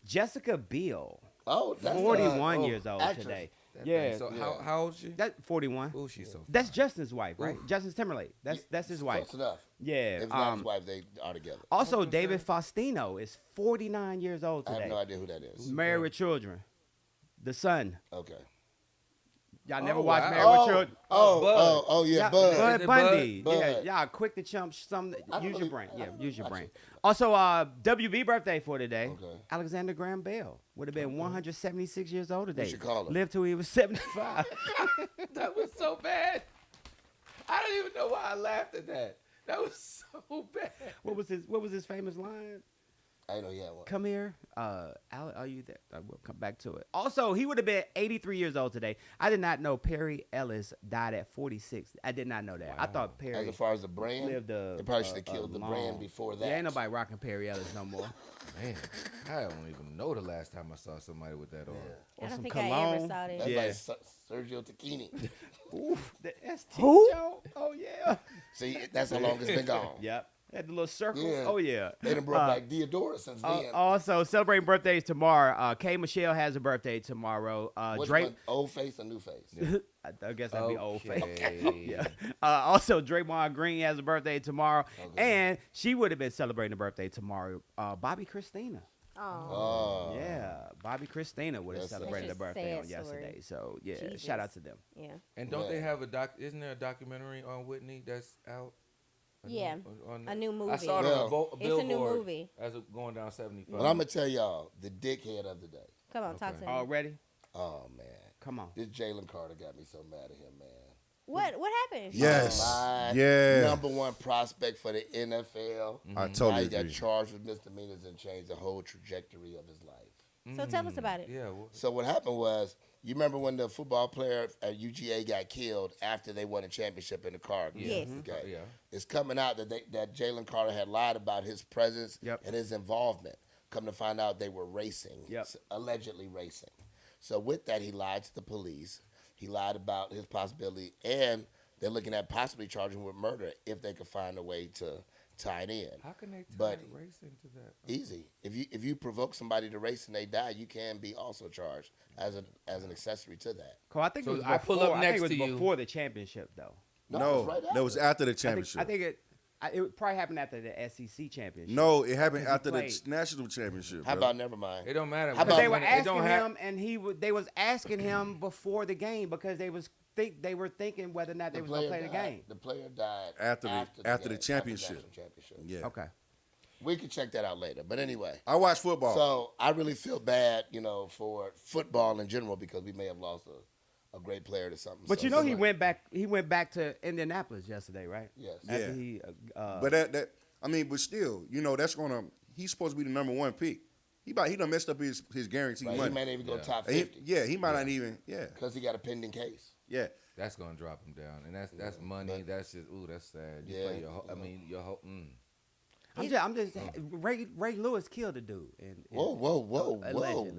Jessica Biel, Oh, that's 41 years old actress. today. That Yeah, thing. So Yeah. how old is she? that's 41. Oh, she's so. That's Justin's wife, right? Ooh. Justin Timberlake. That's his wife. Close enough. Yeah. If not his wife, they are together. Also, David Faustino is 49 years old I today. have no idea who that is. Married with children. The son. Okay. Y'all never Oh, watched wow. Married with Children? Bud. Bud. Bud Is it Bundy. Bud? Yeah, Bud. y'all quick to chump some. I don't Use your really- brain. I Yeah, don't use your watch brain. it. Also, WB birthday for today. Okay. Alexander Graham Bell would have been 176 years old today. should call him. Lived till he was 75. That was so bad. I don't even know why I laughed at that. That was so bad. What was his famous line? I know he had one. Come here. Are you there? I will come back to it. Also, he would have been 83 years old today. I did not know Perry Ellis died at 46. I did not know that. I thought Perry As far as the brand, lived a they probably should have killed the long- brand before that. Yeah, ain't nobody rocking Perry Ellis no more. Man, I don't even know the last time I saw somebody with that on. Or I don't some think I ever cologne. saw that. That's Yeah. like Sergio Tacchini. Oof, the ST Who? joke. Oh yeah. See, that's how long it's been gone. Yep. Had the little circle. Yeah. Oh yeah. They done brought back Theodora since then. Also, celebrating birthdays tomorrow. Kay Michelle has a birthday tomorrow. Which Drake. one? Old face or new face? I guess that'd be old face. Okay. Yeah. Also, Draymond Green has a birthday tomorrow, and she would have been celebrating a birthday tomorrow. Bobby Christina. Oh. Oh. Yeah, Bobby Christina would have That's celebrated a such a birthday on sad yesterday. So yeah, Jesus. shout out to them. Yeah. And don't Yeah. they have isn't there a documentary on Whitney that's out? Yeah. A new movie. I saw it Well, on a It's a new billboard movie. as it going down 75. But I'm gonna tell y'all the dickhead of the day. Come on, talk to me. Already? Oh man, Come on. this Jalen Carter got me so mad at him, man. What happened? Yes. My Yeah. number one prospect for the NFL. I Now totally he got agree. charged with misdemeanors and changed the whole trajectory of his life. So tell us about it. Yeah. So what happened was, you remember when the football player at UGA got killed after they won a championship in the car? Yes. Okay. Yeah. It's coming out that that Jalen Carter had lied about his presence Yep. and his involvement. Come to find out they were racing, Yep. allegedly racing. So with that, he lied to the police. He lied about his possibility, and they're looking at possibly charging him with murder if they could find a way to tie it in. How can they tie But- racing to that? Easy. If you provoke somebody to race and they die, you can be also charged as an accessory to that. Cool. I think So it was I before. pull up I think next it was to you. before the championship, though. No, it's right that was after the championship. I think it probably happened after the SEC championship. No, it happened Because he after the played. national championship. How bro. about never mind? It don't matter. How Because about they were It asking don't have- him, and they was asking him before the game because they were thinking whether or not they was gonna play the game. The player died After the game, championship. national championship. Yeah. Okay. We can check that out later. But anyway, I watch football. so I really feel bad, for football in general because we may have lost a great player to something. But so you know he anyway, went back. He went back to Indianapolis yesterday, right? Yes. After Yeah. he, but but still, that's he's supposed to be the number one pick. He done messed up his guaranteed Right, he money. may not even go top And 50 he might not even. Yeah, because he got a pending case. yeah. That's gonna drop him down, and that's money. but- that's just that's sad. You Yeah, play your whole. I'm just Ray Lewis killed a dude. And allegedly.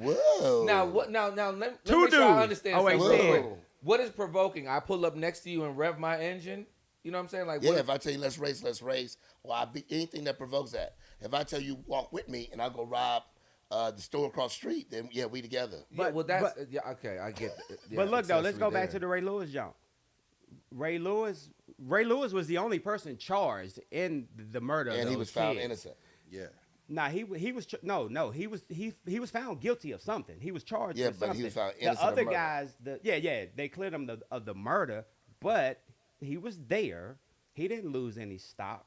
Whoa. Now what? Now let Two me make sure I dudes. understand. Oh, wait, something say real it. quick. What is provoking? I pull up next to you and rev my engine. You know what I'm saying? Like Yeah, what if I tell you let's race, well, I be anything that provokes that. If I tell you walk with me and I go rob the store across the street, then yeah, we together. Yeah, well, that's yeah. Okay, I get. Yeah, But look though, let's accessory go back there. to the Ray Lewis jump. Ray Lewis was the only person charged in the murder of And he those was found kids. innocent. Yeah. Nah, he was he was found guilty of something. He was charged. Yeah, with but something. he was found The innocent of other murder. guys, they cleared him of the murder, but he was there. He didn't lose any stock.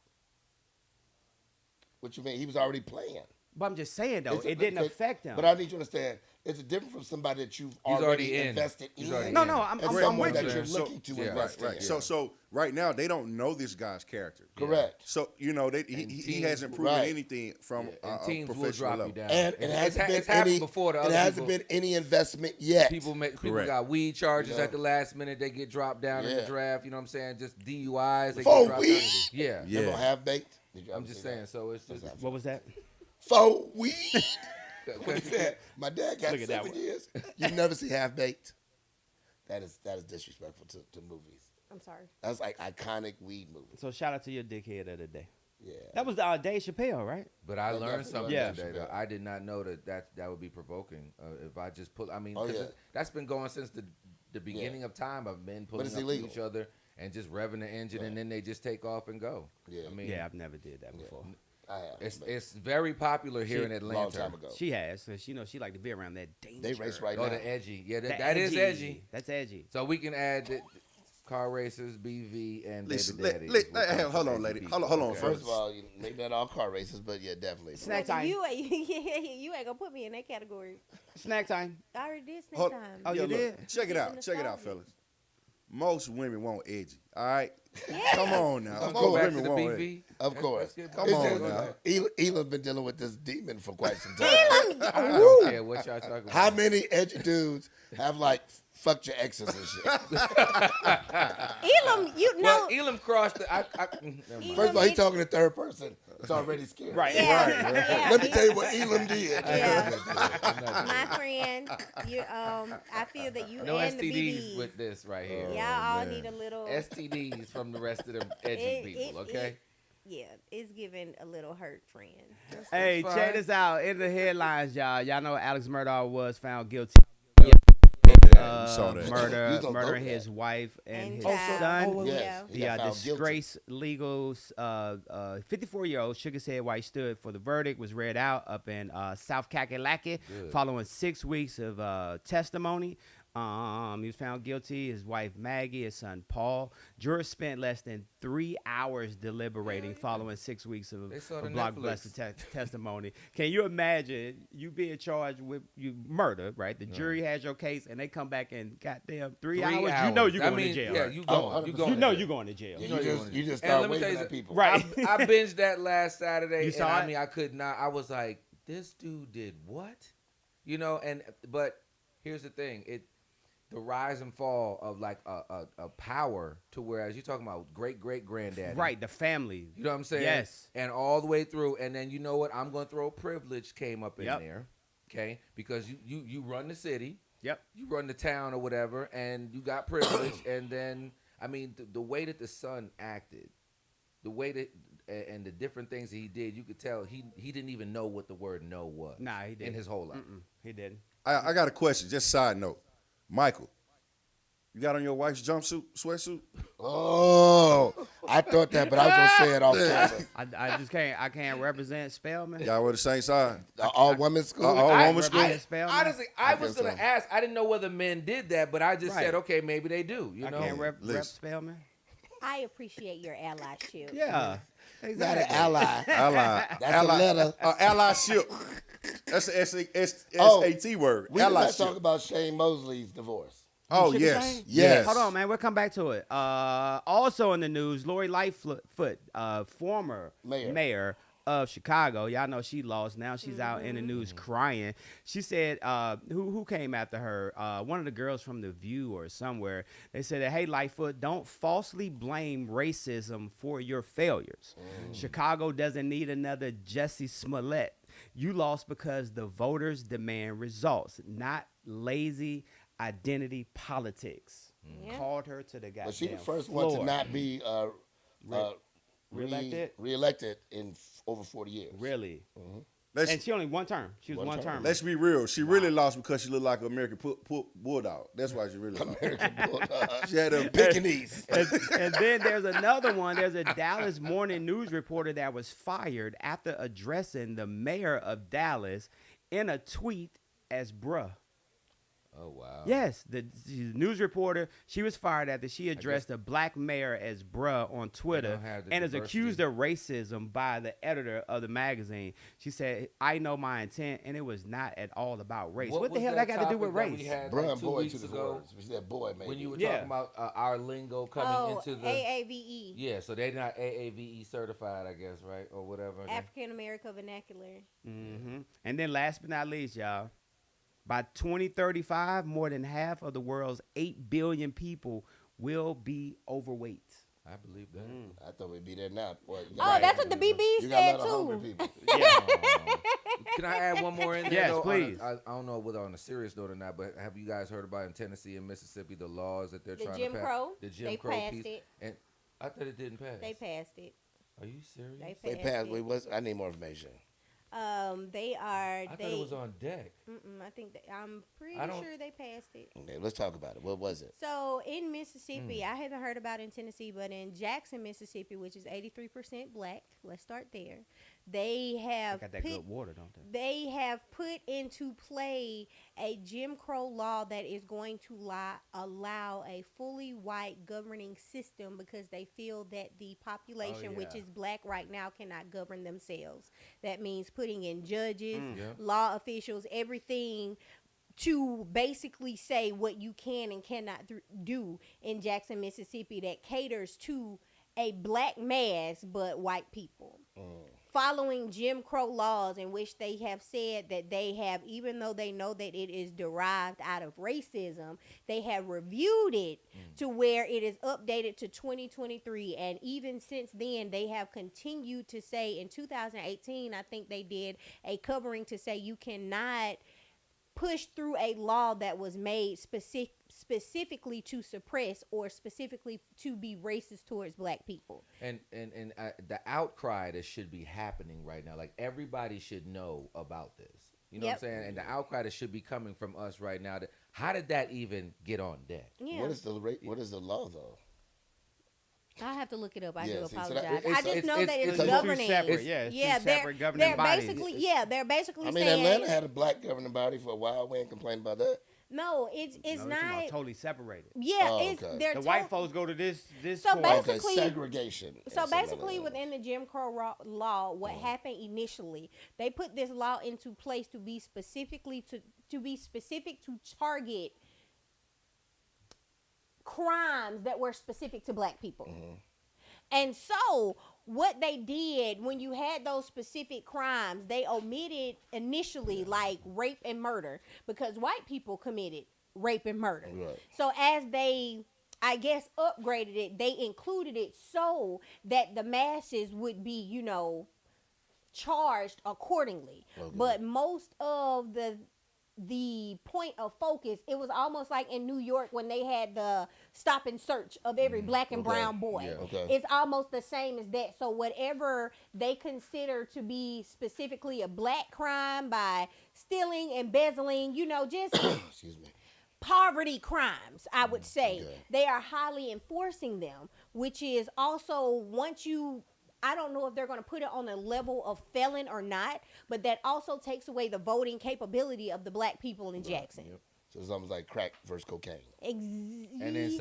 What you mean? He was already playing. But I'm just saying though, It's- it didn't affect him. But I need you to understand, it's different from somebody that you've already in. invested He's in. already no, in. no, I'm and with someone that you. you're So- looking to yeah, invest Right. in. So right now they don't know this guy's character. Correct. So he teams- hasn't proven right. anything from and a teams will professional drop level. you down. And it hasn't been it's happened any. before. To It other hasn't people. been any investment yet. People Correct. got weed charges Yeah. at the last minute. They get dropped down in the Yeah. draft. You know what I'm saying? Just DUIs. They For get dropped weed? down. Yeah. Yeah. Never have baked. Did you I'm ever just see that? saying. So it's just. What was that? For weed. What he said. My dad got Look at that 7 one. years. You never see half baked. That is disrespectful to movies. I'm sorry. That's like iconic weed movies. So shout out to your dickhead of the day. Yeah. That was Dave Chappelle, right? But I That learned definitely something was today. Though. Chappelle. I did not know that would be provoking. If I just pull, I mean, Oh, 'cause yeah. that's been going since the beginning of time. Of men pulling it's up to illegal. each other and just revving the engine, Right. and then they just take off and go. Yeah. I mean, Yeah, I've never did that before. I have. but It's very popular here in long Atlanta. time ago. She has, so she like to be around that danger. They race right Oh, now. the edgy. Yeah, The that is edgy. That's edgy. So we can add the car racers, BV, and Listen, Baby Daddy. hey, hold on, lady. Hold on, Okay. First of all, maybe not all car races, but yeah, definitely. Snack But time. you ain't gonna put me in that category. Snack time. I already did snack Hold- time. Oh, you look, did? Check it It's out. Check it out, nostalgic. fellas. Most women want edgy. All right. Yes. Come on now. Of Most course. Back to women the want BV. Of course. Let's get Come back on to now. it. Elam been dealing with this demon for quite some time. I don't care what y'all talking about. How many edgy dudes have like fucked your exes and shit? Elam, you know. Well, Elam crossed the. Never mind. First of all, he's talking in third person. It's already scary. Right. Yeah, yeah, Let me tell you what Elam did. Yeah. I'm not My friend, you I feel that you no and the STDs BBs, with this right here. y'all all man. need a little. STDs from the rest of them edgy It- people. it- Okay. Yeah, it's giving a little hurt, friend. Hey, fine. check this out. In the headlines, y'all. Y'all know Alex Murdaugh was found guilty Yeah, we saw that. You murder, don't murdering know his that. wife and And his child. son. Yes, he The got found guilty. disgraced legal 54-year-old shook his head while he stood for the verdict was read out up in South Kakalaki following 6 weeks of testimony. He was found guilty. His wife Maggie, his son Paul. Jurors spent less than 3 hours deliberating following 6 weeks of They saw the blockbuster testimony. Can you imagine you being charged with murder? Right, the jury has your case, and they come back and goddamn 3 hours. You know you're I going mean, to jail. Yeah, right? you Oh, going. You 100%. going. You know to you're jail. going to jail. Yeah, know you're going you to just jail. start And let me tell waving you at people. Right. I binged that last Saturday, You and saw I it? mean, I could not. I was like, this dude did what? You know, but here's the thing: the rise and fall of like a power to whereas you're talking about great granddaddy, Right, the family. You know what I'm saying? Yes. And all the way through, and then you know what? I'm gonna throw privilege came up in Yep. there, okay? Because you run the city, Yep. you run the town or whatever, and you got privilege, and then I mean the way that the son acted, the way that and the different things that he did, you could tell he didn't even know what the word no was. Nah, he didn't. in his whole life. He didn't. I got a question. Just side note. Michael, you got on your wife's jumpsuit, sweatsuit? Oh, I thought that, but I was gonna say it off camera. I just can't. I can't represent Spellman. Y'all were the same side. All women school. all I- woman school? I- Spellman? Honestly, I was guess gonna so. ask. I didn't know whether men did that, but I just Right. said, okay, maybe they do. You I know, can't rep Listen. Spellman. I appreciate your allyship. Yeah, Not an exactly. ally. Ally. That's a letter. Allyship. That's the Oh, SAT word. We did not talk Allyship. about Shane Mosley's divorce. Oh, Shit yes. the same? Yes. Hold on, man. We'll come back to it. Also in the news, Lori Lightfoot, former mayor of Chicago. Y'all know she lost. Now she's out in the news crying. She said, who came after her? One of the girls from The View or somewhere. They said, that, hey, Lightfoot, don't falsely blame racism for your failures. Chicago doesn't need another Jussie Smollett. You lost because the voters demand results, not lazy identity politics. Yeah. Called her to the goddamn But she the first floor. one to not be Reelected? reelected in over 40 years. Really? Let's, And she only one term. She was One one term. term. let's be real. She really lost because she looked like an American bulldog. That's why she really lost. American Bulldog. She had a Pekingese. and then there's another one. There's a Dallas Morning News reporter that was fired after addressing the mayor of Dallas in a tweet as bruh. Oh wow. Yes, she's a news reporter. She was fired after she addressed a black mayor as bruh on Twitter don't have the and is diversity. accused of racism by the editor of the magazine. She said, I know my intent, and it was not at all about race. What the was hell that got to do with topic that race? we had, Bruh like, and 2 boy, weeks two different ago words. She said boy, maybe. when you were Yeah. talking about our lingo coming Oh, into the AAVE, yeah, so they're not AAVE certified, I guess, right, or whatever. African American Vernacular. And then last but not least, y'all, by 2035, more than half of the world's 8 billion people will be overweight. I believe that. I thought we'd be there now. Boy, you Oh, got- that's what the BB you got a said lot of hungry too. people. Can I add one more in there? Yes, though, please. I don't know whether on a serious note or not, but have you guys heard about in Tennessee and Mississippi the laws that they're The trying Jim to pass? Crow, The Jim they Crow passed piece. it. And I thought it didn't pass. They passed it. Are you serious? They They passed passed. it. Wait, what's? I need more information. They are. I thought they. it was on deck. I think I'm pretty I don't- sure they passed it. Okay, let's talk about it. What was it? So in Mississippi, I haven't heard about it in Tennessee, but in Jackson, Mississippi, which is 83% black, let's start there. they They have got that put, good water, don't they? they have put into play a Jim Crow law that is going to allow a fully white governing system because they feel that the population, which yeah. is black right now, cannot govern themselves. That means putting in judges, Yeah. law officials, everything to basically say what you can and cannot do in Jackson, Mississippi that caters to a black mass but white people. Following Jim Crow laws in which they have said that they have, even though they know that it is derived out of racism, they have reviewed it to where it is updated to 2023. And even since then, they have continued to say in 2018, I think they did a covering to say you cannot push through a law that was made specifically to suppress or specifically to be racist towards black people. And the outcry that should be happening right now, like everybody should know about this. You know Yep. what I'm saying? And the outcry that should be coming from us right now. How did that even get on deck? Yeah, What is the law though? I have to look it up. I Yeah, do see, so that- apologize. it's- I just it's- know it's- that it's it's two governing. separate, yeah, it's two separate governing they're bodies. basically they're basically I mean, saying Atlanta had a black governing body for a while. We ain't complained about that. no, it's No, we're talking not. about totally separated. Yeah, Oh, it's okay. they're The to- white folks go to this So point. basically- Okay, segregation. and So some other basically, others. within the Jim Crow law, what happened initially, they put this law into place to be specific to target crimes that were specific to black people. And so, what they did when you had those specific crimes, they omitted initially like rape and murder because white people committed rape and murder. Right. So as they, I guess, upgraded it, they included it so that the masses would be, charged accordingly. Okay. But most of the point of focus, it was almost like in New York when they had the stop and search of every black and Okay. brown boy. Yeah. Okay. It's almost the same as that. So whatever they consider to be specifically a black crime by stealing, embezzling, just Excuse me. poverty crimes, I would say, Okay. they are highly enforcing them, which is also once you, I don't know if they're going to put it on a level of felon or not, but that also takes away the voting capability of the black people in Jackson. So it's almost like crack versus cocaine. And then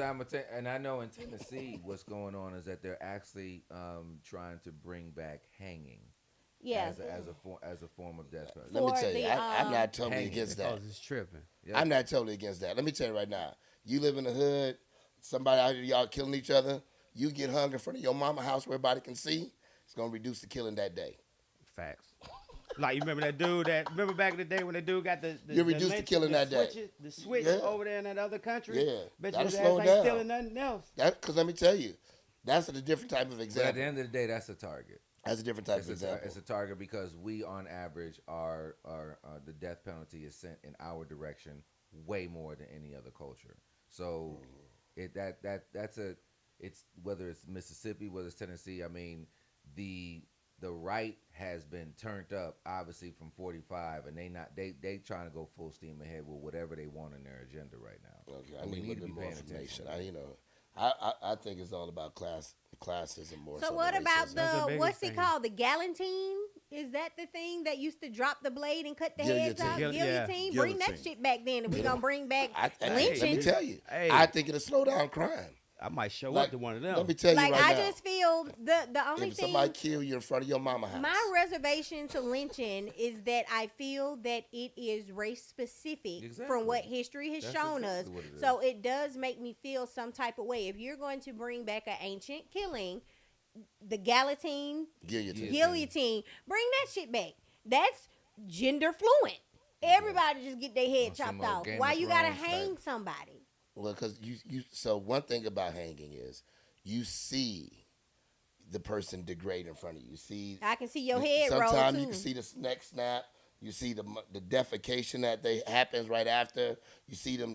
and I know in Tennessee, what's going on is that they're actually trying to bring back hanging yeah. as a form of death penalty. Let me For tell you, the, I'm not totally hanging. against that. Because it's tripping. Yeah. I'm not totally against that. Let me tell you right now. You live in the hood, somebody out here, y'all killing each other. You get hung in front of your mama house where everybody can see. It's gonna reduce the killing that day. Facts. Like you remember that dude remember back in the day when the dude got the You reduced the killing that day. The switch Yeah. over there in that other country. Yeah. Bet That'll you his ass slow ain't down. stealing nothing else. Because let me tell you, that's a different type of But at example. the end of the day, that's a target. That's a different type of It's example. a target because we, on average, are the death penalty is sent in our direction way more than any other culture. So it's whether it's Mississippi, whether it's Tennessee. I mean, the right has been turned up obviously from 45, and they trying to go full steam ahead with whatever they want in their agenda right now. Okay, I And we need a need to little be bit more paying information. attention. I think it's all about classism more. So so what than about racism. That's the the, biggest what's thing. it called? The Galantine? Is that the thing that used to drop the blade and cut the heads Guillotine. out? Yeah. Guillotine? Bring that Guillotine. shit back then if we're going to bring back Let lynching. me tell you, Hey. I think it'll slow down crime. I might show Like, up to one of them. Let me tell you Like, right I now. just feel the only If thing... somebody kill you in front of your mama house, My reservation to lynching is that I feel that it is race specific Exactly. from what history has That's shown exactly us. what it So is. it does make me feel some type of way. If you're going to bring back an ancient killing, the guillotine, guillotine. guillotine, bring that shit back. That's gender fluent. Everybody just get their head On some chopped off. Game Why of you gotta Thrones hang type. somebody? Well, because you. So one thing about hanging is you see the person degrade in front of you. You see, I can see your head roll sometimes too. you can see the neck snap. You see the defecation that happens right after. You see them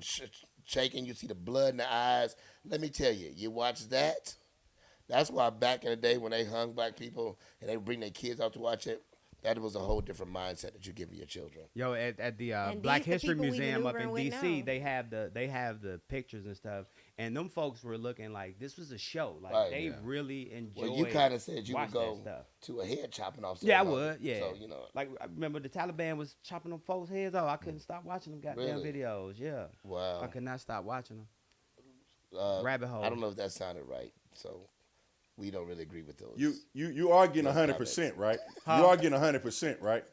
shaking. You see the blood in the eyes. Let me tell you, you watch that. That's why back in the day when they hung black people and they bring their kids out to watch it, That was a whole different mindset that you give your children. Yo, at the And Black these the History people we Museum up in maneuvering with D.C., now. they have the pictures and stuff, and them folks were looking like this was a show. Like Right. they Yeah. really enjoyed. Well, you kind of said you would watch go that stuff. to a head chopping off. Yeah, I ceremony. would. Yeah. So, you know. Like I remember the Taliban was chopping them folks' heads off. I couldn't stop watching them goddamn Really? videos. Yeah. Wow. I could not stop watching them. I Rabbit hole. don't know if that sounded right. So we don't really agree with those. You are getting Those 100%, right? You are getting 100%, right?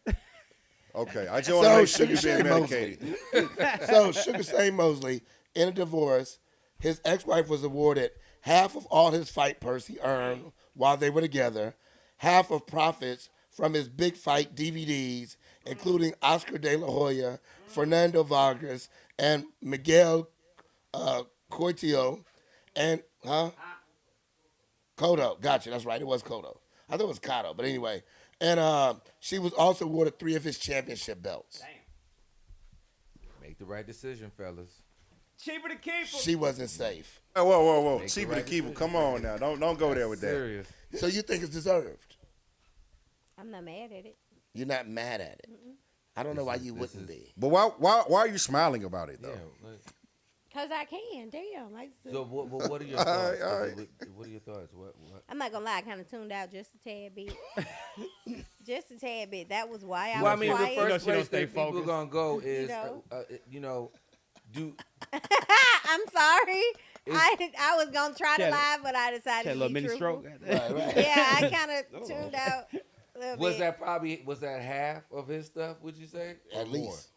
Okay, I just want So, to make sure Sugar you're being Shane medicated. So Sugar Shane Mosley, in a divorce, his ex-wife was awarded half of all his fight purse he earned while they were together, half of profits from his big fight DVDs, including Oscar De La Hoya, Fernando Vargas, and Miguel Coito, and Cotto. Gotcha, that's right. It was Cotto. I thought it was Cotto, but anyway. And she was also awarded 3 of his championship belts. Make the right decision, fellas. Cheaper to keep 'em. She wasn't safe. Whoa. Make See the me right to keep it. decision. Come on now. Don't go there with that. Serious. So you think it's deserved? I'm not mad at it. You're not mad at it. I don't know why you this wouldn't is- be. But why are you smiling about it Yeah. though? like- Cause I can, damn. So what are your thoughts? all right. What are your thoughts? What? I'm not gonna lie, I kind of tuned out just a tad bit. Just a tad bit. That was why I Well, I was mean, the quiet. You know first she don't place stay that people focused. gonna go is, know? do I'm sorry. I was gonna try She to had a- lie, but I She decided had a to little be mini truthful. stroke. Right, right. Yeah, I kind of tuned out a little was bit. that half of his stuff? Would you say? Or At more? least.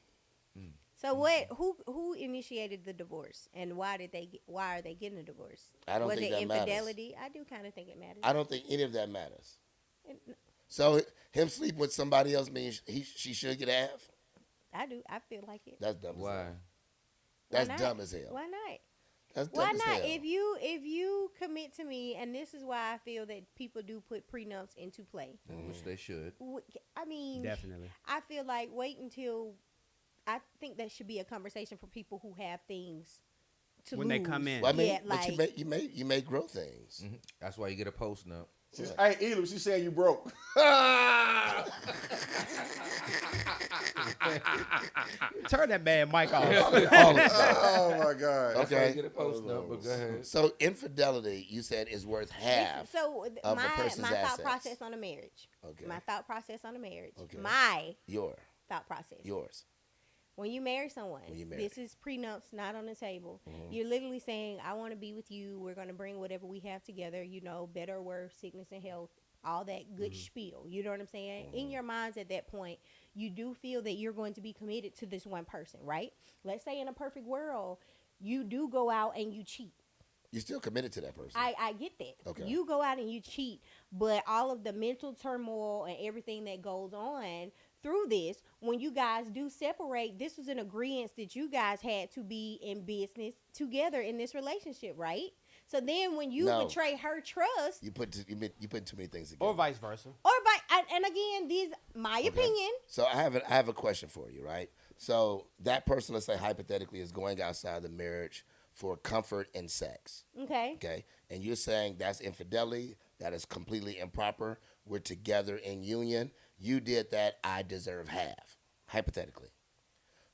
So what? Who initiated the divorce, and why are they getting a divorce? I don't was think it that matters. infidelity? I do kind of think it matters. I don't think any of that matters. It- So him sleeping with somebody else means she should get half? I do. I feel like it. That's dumb as Why? hell. Why That's not? dumb as hell. Why not? That's dumb Why as not? hell. If you commit to me, and this is why I feel that people do put prenups into play. Which they should. I mean, Definitely. I feel like wait until. I think that should be a conversation for people who have things to When lose. they come in. Well, I mean, yeah, but like you may grow things. Mhm. That's why you get a post up. Hey, Elu, she saying you broke. Turn that man mic off. All the time. Oh my God. That's why you Okay. get a post up. But go ahead. So infidelity, you said, is worth half. so of a my person's thought assets. process on a marriage. Okay. My thought process on a marriage. Okay. My Your, thought process. yours. When you marry someone, When you marry. this is prenups not on the table. Mm-hmm. You're literally saying, I want to be with you. We're going to bring whatever we have together, better or worse, sickness and health, all that good Mm-hmm. spiel. You know what I'm saying? In your minds at that point, you do feel that you're going to be committed to this one person, right? Let's say in a perfect world, you do go out and you cheat. You're still committed to that person. I get that. Okay. You go out and you cheat, but all of the mental turmoil and everything that goes on through this, when you guys do separate, this was an agreement that you guys had to be in business together in this relationship, right? So then when you No. betray her trust, you put too many things together. Or vice versa. and again, these my opinion. So I have a question for you, right? So that person, let's say hypothetically, is going outside the marriage for comfort and sex. Okay. Okay, and you're saying that's infidelity. That is completely improper. We're together in union. You did that. I deserve half, hypothetically.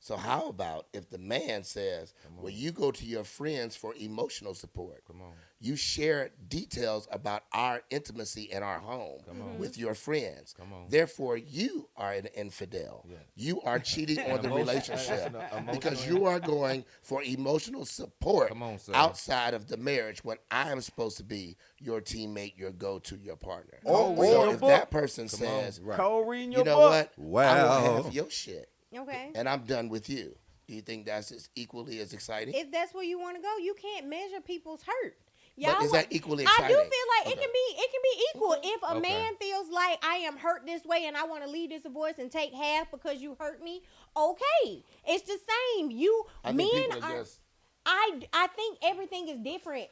So how about if the man says, well, you go to your friends for emotional support. Come on. You share details about our intimacy in our home with your friends. Come on. Therefore, you are an infidel. Yeah. You are cheating on the Emotion- relationship that's an because emotional- you are going for emotional support Come on, sir. outside of the marriage when I am supposed to be your teammate, your go-to, your partner. Oh, so oh, if that person says, Right. Cole reading your you know book. what, I Well. want half your shit, Okay. and I'm done with you. Do you think that's as equally as exciting? If that's where you want to go, you can't measure people's hurt. But is wa- that equally I do exciting? feel like Okay. it can be equal. If a Okay. man feels like I am hurt this way and I want to leave this divorce and take half because you hurt me, okay, it's the same. I think Men people are are. just I think everything is different.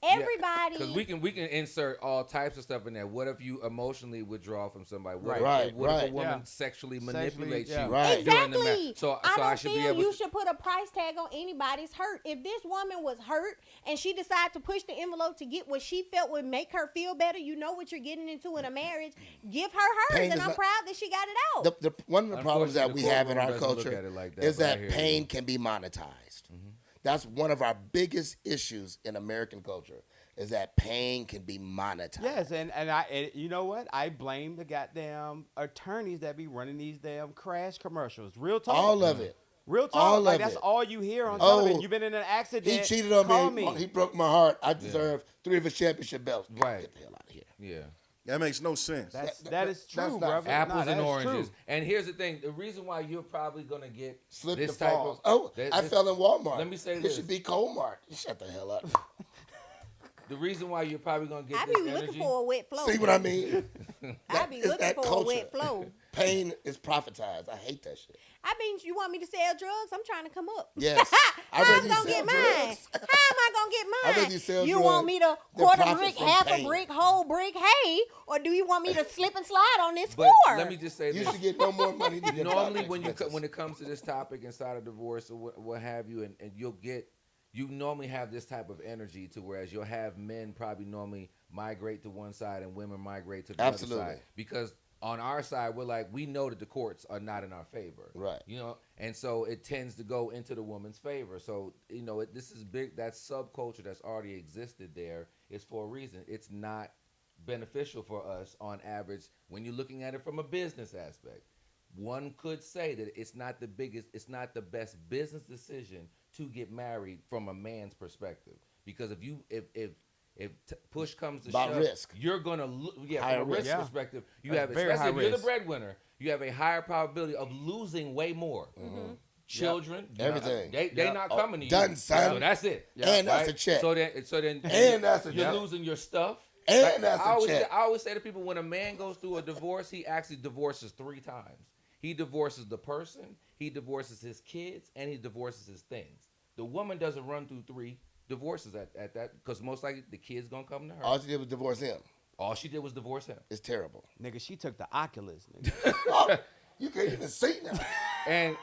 Everybody. Because we can insert all types of stuff in there. What if you emotionally withdraw from somebody? What Right. if, what if Right. a woman Yeah. sexually Sexually, manipulates yeah. you? Right. during the Exactly. match? So I don't I should be feel able you to. should put a price tag on anybody's hurt. If this woman was hurt and she decided to push the envelope to get what she felt would make her feel better, you know what you're getting into in a marriage. Give her hers, Pain and is I'm not- proud that she got it out. One of the problems that we Unfortunately, the have in our courtroom doesn't look culture at it like that, is but I that hear you. pain can be monetized. That's one of our biggest issues in American culture is that pain can be monetized. Yes, and you know what? I blame the goddamn attorneys that be running these damn crash commercials. Real talk. All of it. Real talk. all like of that's it. all you hear on Oh, television. You've been in an accident. He cheated on Call me. me. He broke my heart. I deserve 3 of his championship belts. Right. Get the hell out of here. Yeah. That makes no sense. That is that's true, not brother. fair. Apples Nah, and that is oranges. true. And here's the thing: the reason why you're probably gonna get Slip this the type falls. of Oh, this- I fell in Walmart. Let me say it this. should be Colmart. Shut the hell up. the reason why you're probably gonna get I this be energy. looking for a wet flow. See what I mean? I be It's looking that for a culture. wet flow. Pain is prophetized. I hate that shit. I mean, you want me to sell drugs? I'm trying to come up. Yes. How I'd rather I'm you gonna sell get mine? drugs. How am I gonna get I'd rather mine? you sell want drugs me to than quarter profit brick, from half pain. a brick, whole brick, hey, or do you want me to slip and slide on this But floor? let me just say You this: should get no more money than your normally doctor when expenses. when it comes to this topic inside of divorce or what have you, and you normally have this type of energy to whereas you'll have men probably normally migrate to one side and women migrate to the Absolutely. other side because on our side we're like we know that the courts are not in our favor, Right. You know, and so it tends to go into the woman's favor. So you know this is big. That subculture that's already existed there is for a reason. It's not beneficial for us on average when you're looking at it from a business aspect. One could say that it's not the best business decision to get married from a man's perspective because if push comes to About shove, risk. you're gonna Higher from a risk risk. Yeah. perspective, you That's have very especially high if you're the risk. breadwinner, you have a higher probability of losing way more. Children, you know, Everything. they Yeah. not coming to you. Done, son. So that's it. And that's a check. So then, And that's a you're check. losing your stuff. And that's I a always, check. I always say to people, when a man goes through a divorce, he actually divorces 3 times. He divorces the person, he divorces his kids, and he divorces his things. The woman doesn't run through 3 divorces at that because most likely the kid's gonna come to her. All she did was divorce him. All she did was divorce him. It's terrible. Nigga, she took the Oculus, nigga. Oh, you can't even see now. And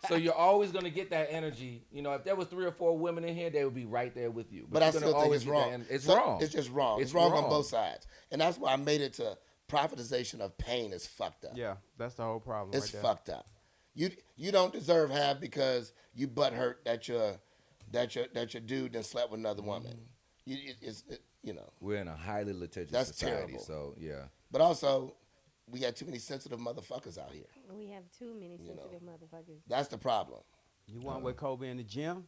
so you're always gonna get that energy. You know, if there was 3 or 4 women in here, they would be right there with you. But I you're gonna still think always it's get that wrong. It's So- wrong. It's just wrong. It's wrong on both sides. And that's why I made it to privatization of pain is fucked up. Yeah, that's the whole problem It's right there. fucked up. You don't deserve half because you butt hurt that your dude done slept with another woman. You know. We're in a highly litigious That's society, terrible. so yeah. But also, we got too many sensitive motherfuckers out here. We have too many sensitive motherfuckers. That's the problem. You want with Kobe in the gym?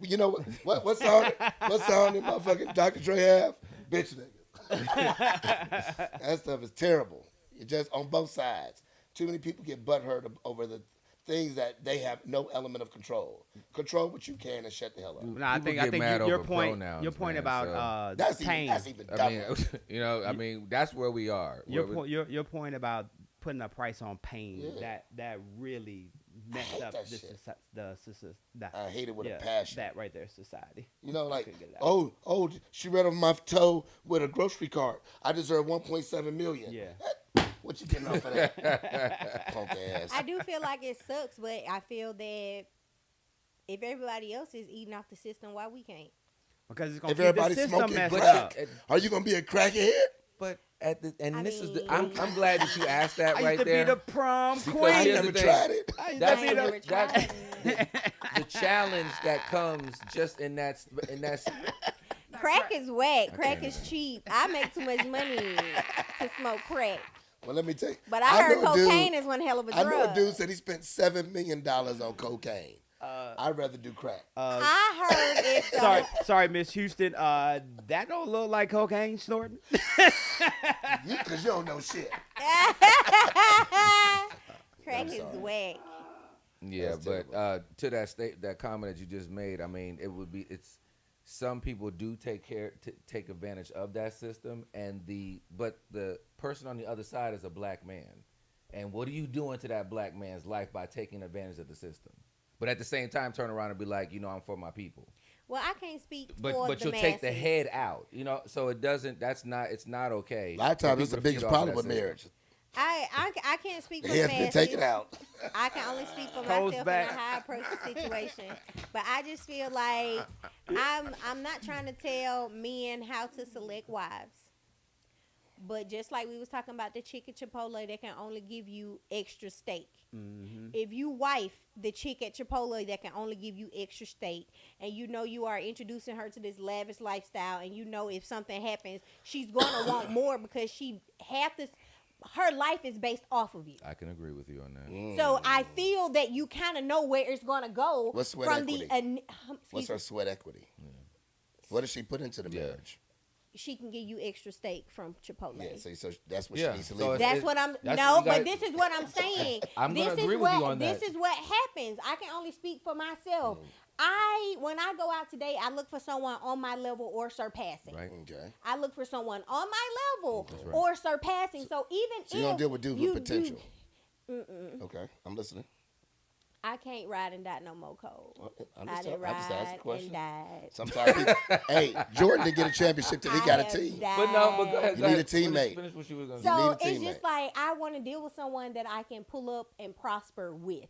You know what song? What song did motherfucking Dr. Dre have? Bitch niggas. That stuff is terrible. It just on both sides. Too many people get butthurt over the things that they have no element of control. Control what you can and shut the hell up. No, I People think get mad your over point pronouns, point man, about That's pain. even I dumber. mean, you know, I mean, that's where we are. Your point about putting a price on pain Yeah. that really messed hate up that this shit. the I hate it with a passion. That right there, society. You know, like, Couldn't get it out. she read over my toe with a grocery cart. I deserve 1.7 million. Yeah. What you getting off of that? Punk ass. I do feel like it sucks, but I feel that if everybody else is eating off the system, why we can't? Because it's gonna If keep the everybody's system smoking messed crack, up. are you gonna be a crackhead? But at the I this is mean- I'm glad that you asked that I used right to there. be the prom Because queen. I here's never the thing. tried it. I used That's to be I the ain't never tried the challenge that comes just in that Crack is whack. Crack is cheap. I make too much money to smoke crack. Well, let me tell you. But I heard know a dude- cocaine is one hell of a I drug. know a dude said he spent $7 million on cocaine. I'd rather do crack. I heard it's sorry, Miss Houston. That don't look like cocaine snorting. Because you don't know shit. crack is whack. Yeah, That's but terrible. to that comment that you just made, I mean, it's some people do take advantage of that system, but the person on the other side is a black man, and what are you doing to that black man's life by taking advantage of the system? But at the same time, turn around and be like, you know, I'm for my people. Well, I can't speak But for but the you'll masses. take the head out, you know. So it doesn't. That's not. It's not okay. A lot of for times it's people the to biggest feed off of problem that with system. marriage. I can't speak The for the head's been masses. taken out. I can only speak for Toes myself back. and how I approach the situation. But I just feel like I'm not trying to tell men how to select wives. But just like we was talking about the chick at Chipotle that can only give you extra steak. If you wife the chick at Chipotle that can only give you extra steak, and you know you are introducing her to this lavish lifestyle, and you know if something happens, she's gonna want more because her life is based off of you. I can agree with you on that. So I feel that you kind of know where it's gonna go. What's sweat from equity? What's her sweat equity? What does she put into the marriage? She can give you extra steak from Chipotle. Yeah, so that's what Yeah, she needs to so leave. That's It- what I'm. that's No, what you but gotta- this is what I'm saying. I'm gonna this agree is with what, you on this that. is what happens. I can only speak for myself. When I go out today, I look for someone on my level or surpassing. Right. Okay. I look for someone on my level right. or surpassing. So even So you don't deal with dudes with potential. Mm-mm. Okay, I'm listening. I can't ride and die no more cold. I'm I just, done I'm just asking a ride and question. died. Sometimes, people, hey, Jordan didn't get a championship till he got a I team. have But no, but go ahead. died. You need a Finish- teammate. Finish what you were gonna You say. need So a it's teammate. just like I want to deal with someone that I can pull up and prosper with.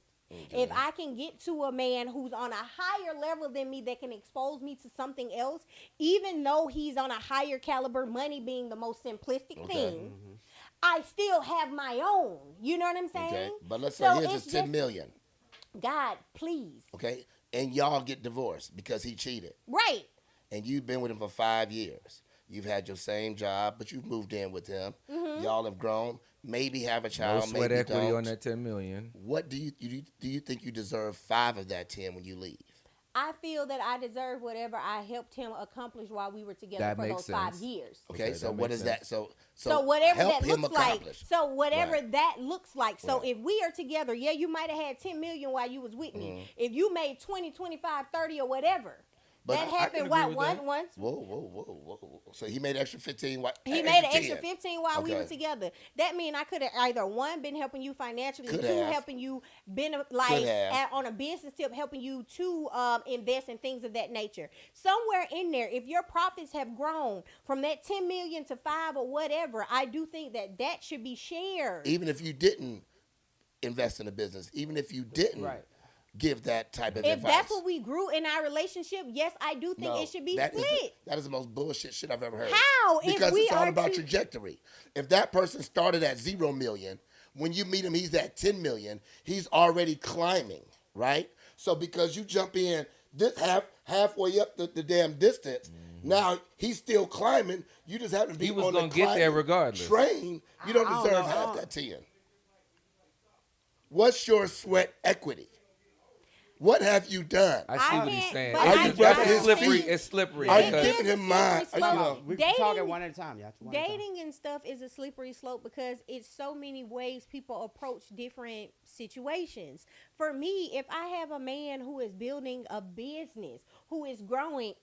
If I can get to a man who's on a higher level than me that can expose me to something else, even though he's on a higher caliber, money being the most simplistic thing, I still have my own. You know what I'm saying? Okay, but let's say So his it's is 10 just- million. God, please. Okay, and y'all get divorced because he cheated, Right. and you've been with him for 5 years. You've had your same job, but you've moved in with him. Y'all have grown, maybe have a No child, sweat maybe equity don't. on that 10 million. What do you think you deserve 5 of that 10 when you leave? I feel that I deserve whatever I helped him accomplish while we were together That for makes those 5 sense. years. Okay, Okay, so that what makes is that? So So whatever help that him looks accomplish. like. So whatever Right. that looks like. So Right. if we are together, yeah, you might have had 10 million while you was with me. Mm-hmm. If you made 20, 25, 30 or whatever. But that I happened agree with that. once. Whoa. So he made extra 15. He made an extra 10. 15 while we were Okay. together. That mean I could have either one been helping you financially, Could two have. helping you been Could like have. on a business tip helping you to invest in things of that nature. Somewhere in there, if your profits have grown from that 10 million to 5 or whatever, I do think that should be shared. Even if you didn't invest in a business, even if you didn't Right. give that type of If advice. that's what we grew in our relationship, yes, I do think No, it should be that is split. that is the most bullshit shit I've ever heard. How? If Because we it's all are about to- trajectory. If that person started at 0 million, when you meet him, he's at 10 million. He's already climbing, right? So because you jump in this halfway up the damn distance, now he's still climbing. You just happen to be He was on the gonna get there climbing regardless. train. You don't I don't deserve know. half that 10. What's your sweat equity? What have you done? I see I what he's can't- saying. but Are you It's rubbing his slippery. feet? It's slippery. Are you because- giving him mine? slippery You slope. know, We Dating- talking one at a time, y'all. One at a time. Dating and stuff is a slippery slope because it's so many ways people approach different situations. For me, if I have a man who is building a business, who is growing,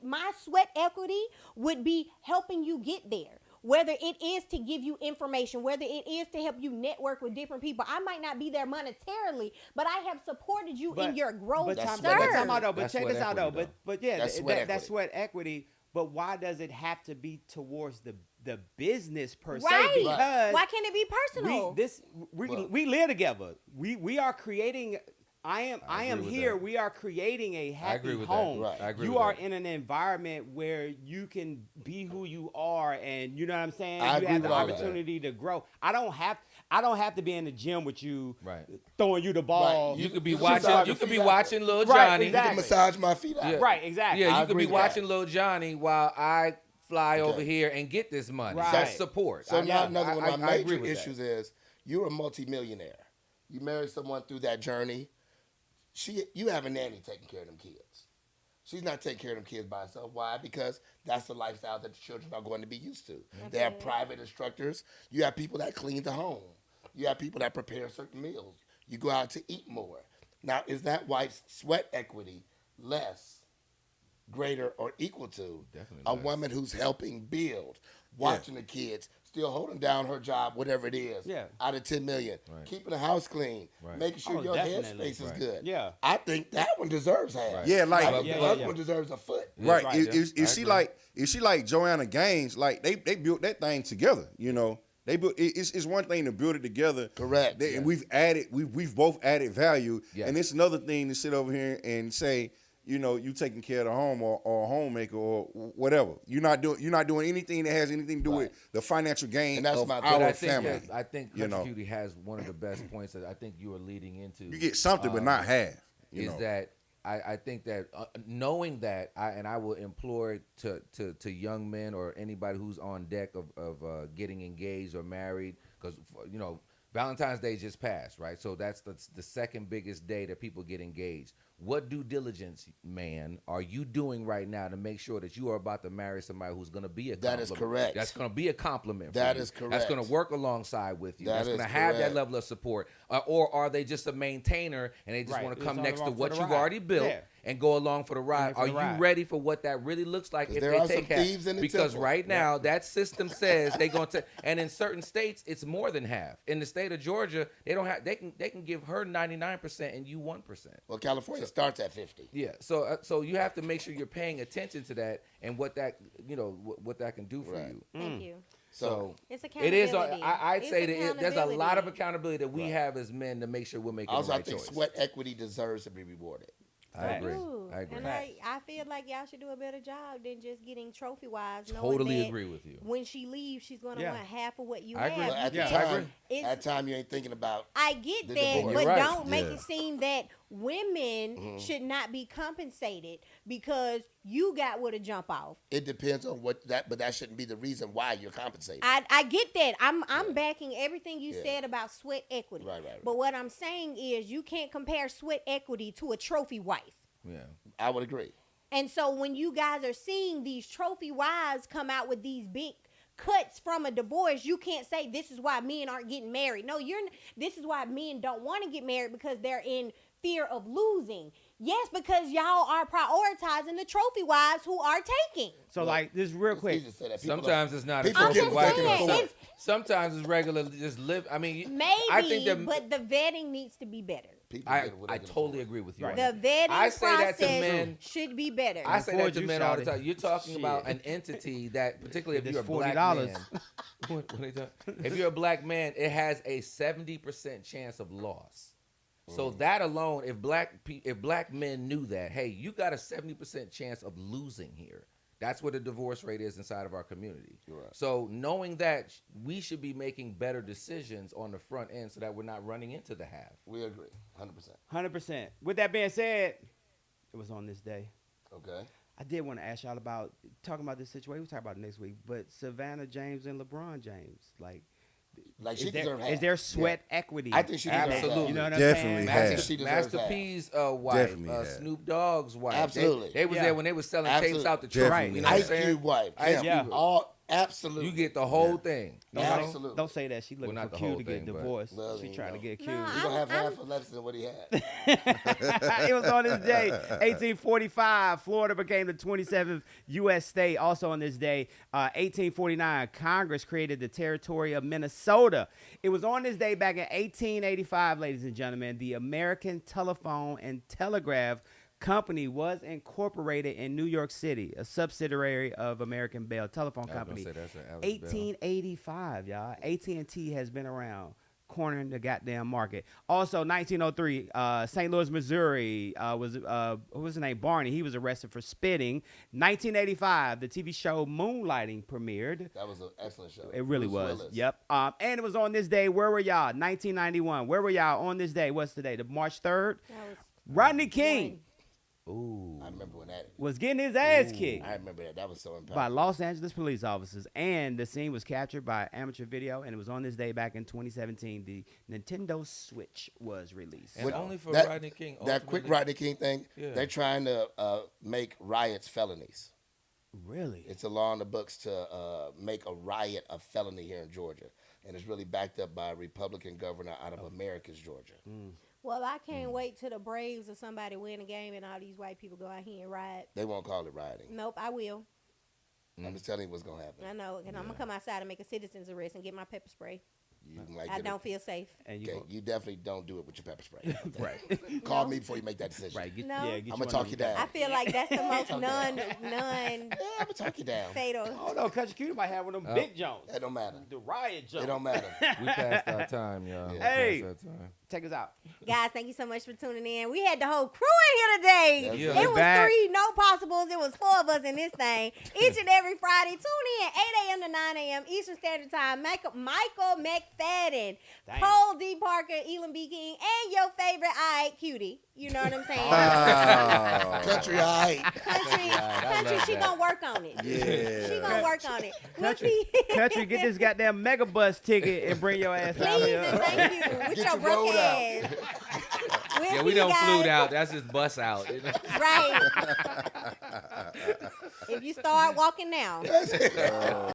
my sweat equity would be helping you get there. Whether it is to give you information, whether it is to help you network with different people. I might not be there monetarily, but I have supported you in your growth, But That's time, sweat but equity. time out though. But That's check sweat this out though. equity, But yeah, That's that's sweat that's equity. sweat equity. But why does it have to be towards the business per se? Right. Because Why can't it be personal? we live together. We are creating. I am agree with here. that. We are creating a I happy agree with that. home. Right. I agree You with are that. in an environment where you can be who you are, and you know what I'm saying. I You agree have with the all that. opportunity to grow. I don't have to be in the gym with you, Right. throwing you the ball. Right. You could be You should watching. have You the could be feet out watching Lil Right, Johnny. exactly. Massage my feet out. Yeah. Right, exactly. Yeah, I you could agree be with that. watching Lil Johnny while I fly Okay. over here and get this money. Right. That's support. So I- now I- another one of my I agree major with that. issues is you're a multimillionaire. You married someone through that journey. You have a nanny taking care of them kids. She's not taking care of them kids by herself. Why? Because that's the lifestyle that the children are going to be used to. They have private instructors. You have people that clean the home. You have people that prepare certain meals. You go out to eat more. Now, is that wife's sweat equity less greater or equal to Definitely a less. woman who's helping build, watching the kids, still holding down her job, whatever it is. Yeah. Out of 10 million, Right. keeping the house clean, Right. making sure Oh, your definitely. headspace is Right. good. Yeah. I think that one deserves half. Right. Yeah, like- I think Yeah, the yeah, other yeah. one deserves a foot. Right. Right, If yeah. I she agree. like if she like Joanna Gaines, like they built that thing together. You know, they built. It's one thing to build it together. Correct. And we've both added value. Yes. And it's another thing to sit over here and say, you know, you taking care of the home or a homemaker or whatever. You're not doing anything that has anything to do with the financial gain And that's of my our thought. But I think family. I think you Country know. Cutie has one of the best points that I think you are leading into. You get something, but not half. You is know. that I think that knowing that, and I will implore to young men or anybody who's on deck of getting engaged or married, because you know Valentine's Day just passed, right? So that's the second biggest day that people get engaged. What due diligence, man, are you doing right now to make sure that you are about to marry somebody who's going to be a That is compliment? correct. That's going to be a compliment. That for you. is correct. That's going to work alongside with you. That That's going to is have that correct. level of support, or are they just a maintainer and they just Right. want to It's come all next to along for what the you've ride. already built? Yeah. And go along for the ride. for Are the you ride. ready for what that really looks like 'Cause if there they are take some half? thieves in the Because temple. right now that system says they're going to, and in certain states it's more than half. In the state of Georgia, they don't have. They can give her 99% and you 1%. Well, California starts at 50. Yeah. So you have to make sure you're paying attention to that and what that what that can do for Right. you. Thank you. So It's it is. accountability. I'd It's say that there's a lot of accountability. accountability that we have as men to make sure we're making Also, the I right think choice. sweat equity deserves to be rewarded. I agree. Ooh, I agree. And I feel like y'all should do a better job than just getting trophy wives. Totally agree with you. When she leaves, she's going to Yeah. want half of what you I have. agree. But at You the can't- I time, agree. It's- at time you ain't thinking about. I get The that, divorce. but You're right. don't make Yeah. it seem that women should not be compensated because you got with a jump off. It depends on what that, but that shouldn't be the reason why you're compensated. I get that. I'm backing everything you Yeah. said about sweat equity. Right, right. But what I'm saying is you can't compare sweat equity to a trophy wife. Yeah. I would agree. And so when you guys are seeing these trophy wives come out with these big cuts from a divorce, you can't say this is why men aren't getting married. No, this is why men don't want to get married because they're in fear of losing. Yes, because y'all are prioritizing the trophy wives who are taking. So like this real It's quick. easy to say that. People Sometimes it's not a people I'm trophy just get wife. taken saying, for it. it's Sometimes it's regular. Just live. I mean, maybe, I think that but the vetting needs to be better. People I get what they can totally afford. agree with you. Right. on The that. vetting I say that to process men. should be better. I say that Afford to you, men all the shawty. time. You're talking about Shit. an entity that, particularly if It's you're a black $40. man, what they talk- if you're a black man, it has a 70% chance of loss. So that alone, if black men knew that, hey, you got a 70% chance of losing here. That's what the divorce rate is inside of our community. Right. So knowing that, we should be making better decisions on the front end so that we're not running into the half. We agree, 100%. 100%. With that being said, it was on this day. Okay. I did want to ask y'all about talking about this situation. We'll talk about it next week. But Savannah James and LeBron James, like Like she is there, deserves half. is there sweat equity? I think she deserves half. Absolutely. You know what Definitely I'm saying? has. Master, She deserves Master that. P's wife, Definitely has. Snoop Dogg's wife. Absolutely. They was Yeah. there when they was selling tapes Absolutely. out the truck. Definitely. You know what I'm Ice saying? Cube wife. Ice Kim. Yeah. Cube. All absolutely. You get the whole thing. You know? Absolutely. Don't say that. She looking not for the Q whole to get thing, but- divorced. Well, She you trying to know. get Q. No, You're gonna have I'm- half less than what he had. It was on this day, 1845, Florida became the 27th U.S. state. Also on this day, 1849, Congress created the territory of Minnesota. It was on this day back in 1885, ladies and gentlemen, the American Telephone and Telegraph Company was incorporated in New York City, a subsidiary of American Bell Telephone I was gonna Company. say that's an Alice Bell. 1885, y'all. AT&T has been around, cornering the goddamn market. Also, 1903, St. Louis, Missouri, what was his name? Barney. He was arrested for spitting. 1985, the TV show Moonlighting premiered. That was an excellent show. It really Bruce was. Willis. Yep. And it was on this day. Where were y'all? 1991. Where were y'all on this day? What's today? The March 3rd. That was Rodney King Ooh. I remember when that. was getting his ass kicked I remember that. That was so impactful. by Los Angeles police officers, and the scene was captured by amateur video, and it was on this day back in 2017. The Nintendo Switch was released. And only for that, Rodney King. That quick ultimately- Rodney King thing. Yeah. They're trying to make riots felonies. Really? It's a law in the books to make a riot a felony here in Georgia, and it's really backed up by a Republican governor out of Americus, Georgia. Well, I can't wait till the Braves or somebody win a game and all these white people go out here and ride. They won't call it rioting. Nope, I will. I'm just telling you what's gonna happen. I know, and I'm gonna come outside and make a citizen's arrest and get my pepper spray. You might I get don't feel safe. And Okay, you you definitely don't do it with your pepper spray. right, Call me before you make that decision. right. Get, No. yeah, get I'm you gonna talk you down. I feel like that's the most Okay. non Yeah, I'm gonna talk you down. fatal. Oh no, Country Cutie might have one of them big Jones. That don't matter. The riot Jones. It don't matter. We passed our time, y'all. We Hey. passed our time. Check us out. Guys, thank you so much for tuning in. We had the whole crew in here today. Yeah. It We're was back. 3 no possibles. It was 4 of us in this thing. Each and every Friday, tune in 8 a.m. to 9 a.m. Eastern Standard Time. Michael McFadden, Damn. Cole D. Parker, Elam B. King, and your favorite cutie. You know what I'm saying? Ah. Country, all right. Country, I country, love she that. gonna work on it. Yeah. She gonna work on it. We'll Country, see. Country, get this goddamn megabus ticket and bring your ass out Please here. and thank you. With Get your your broke road out. ass. We'll Yeah, see we you don't guys. flued out. That's just bus out. You know? Right. If you start walking now.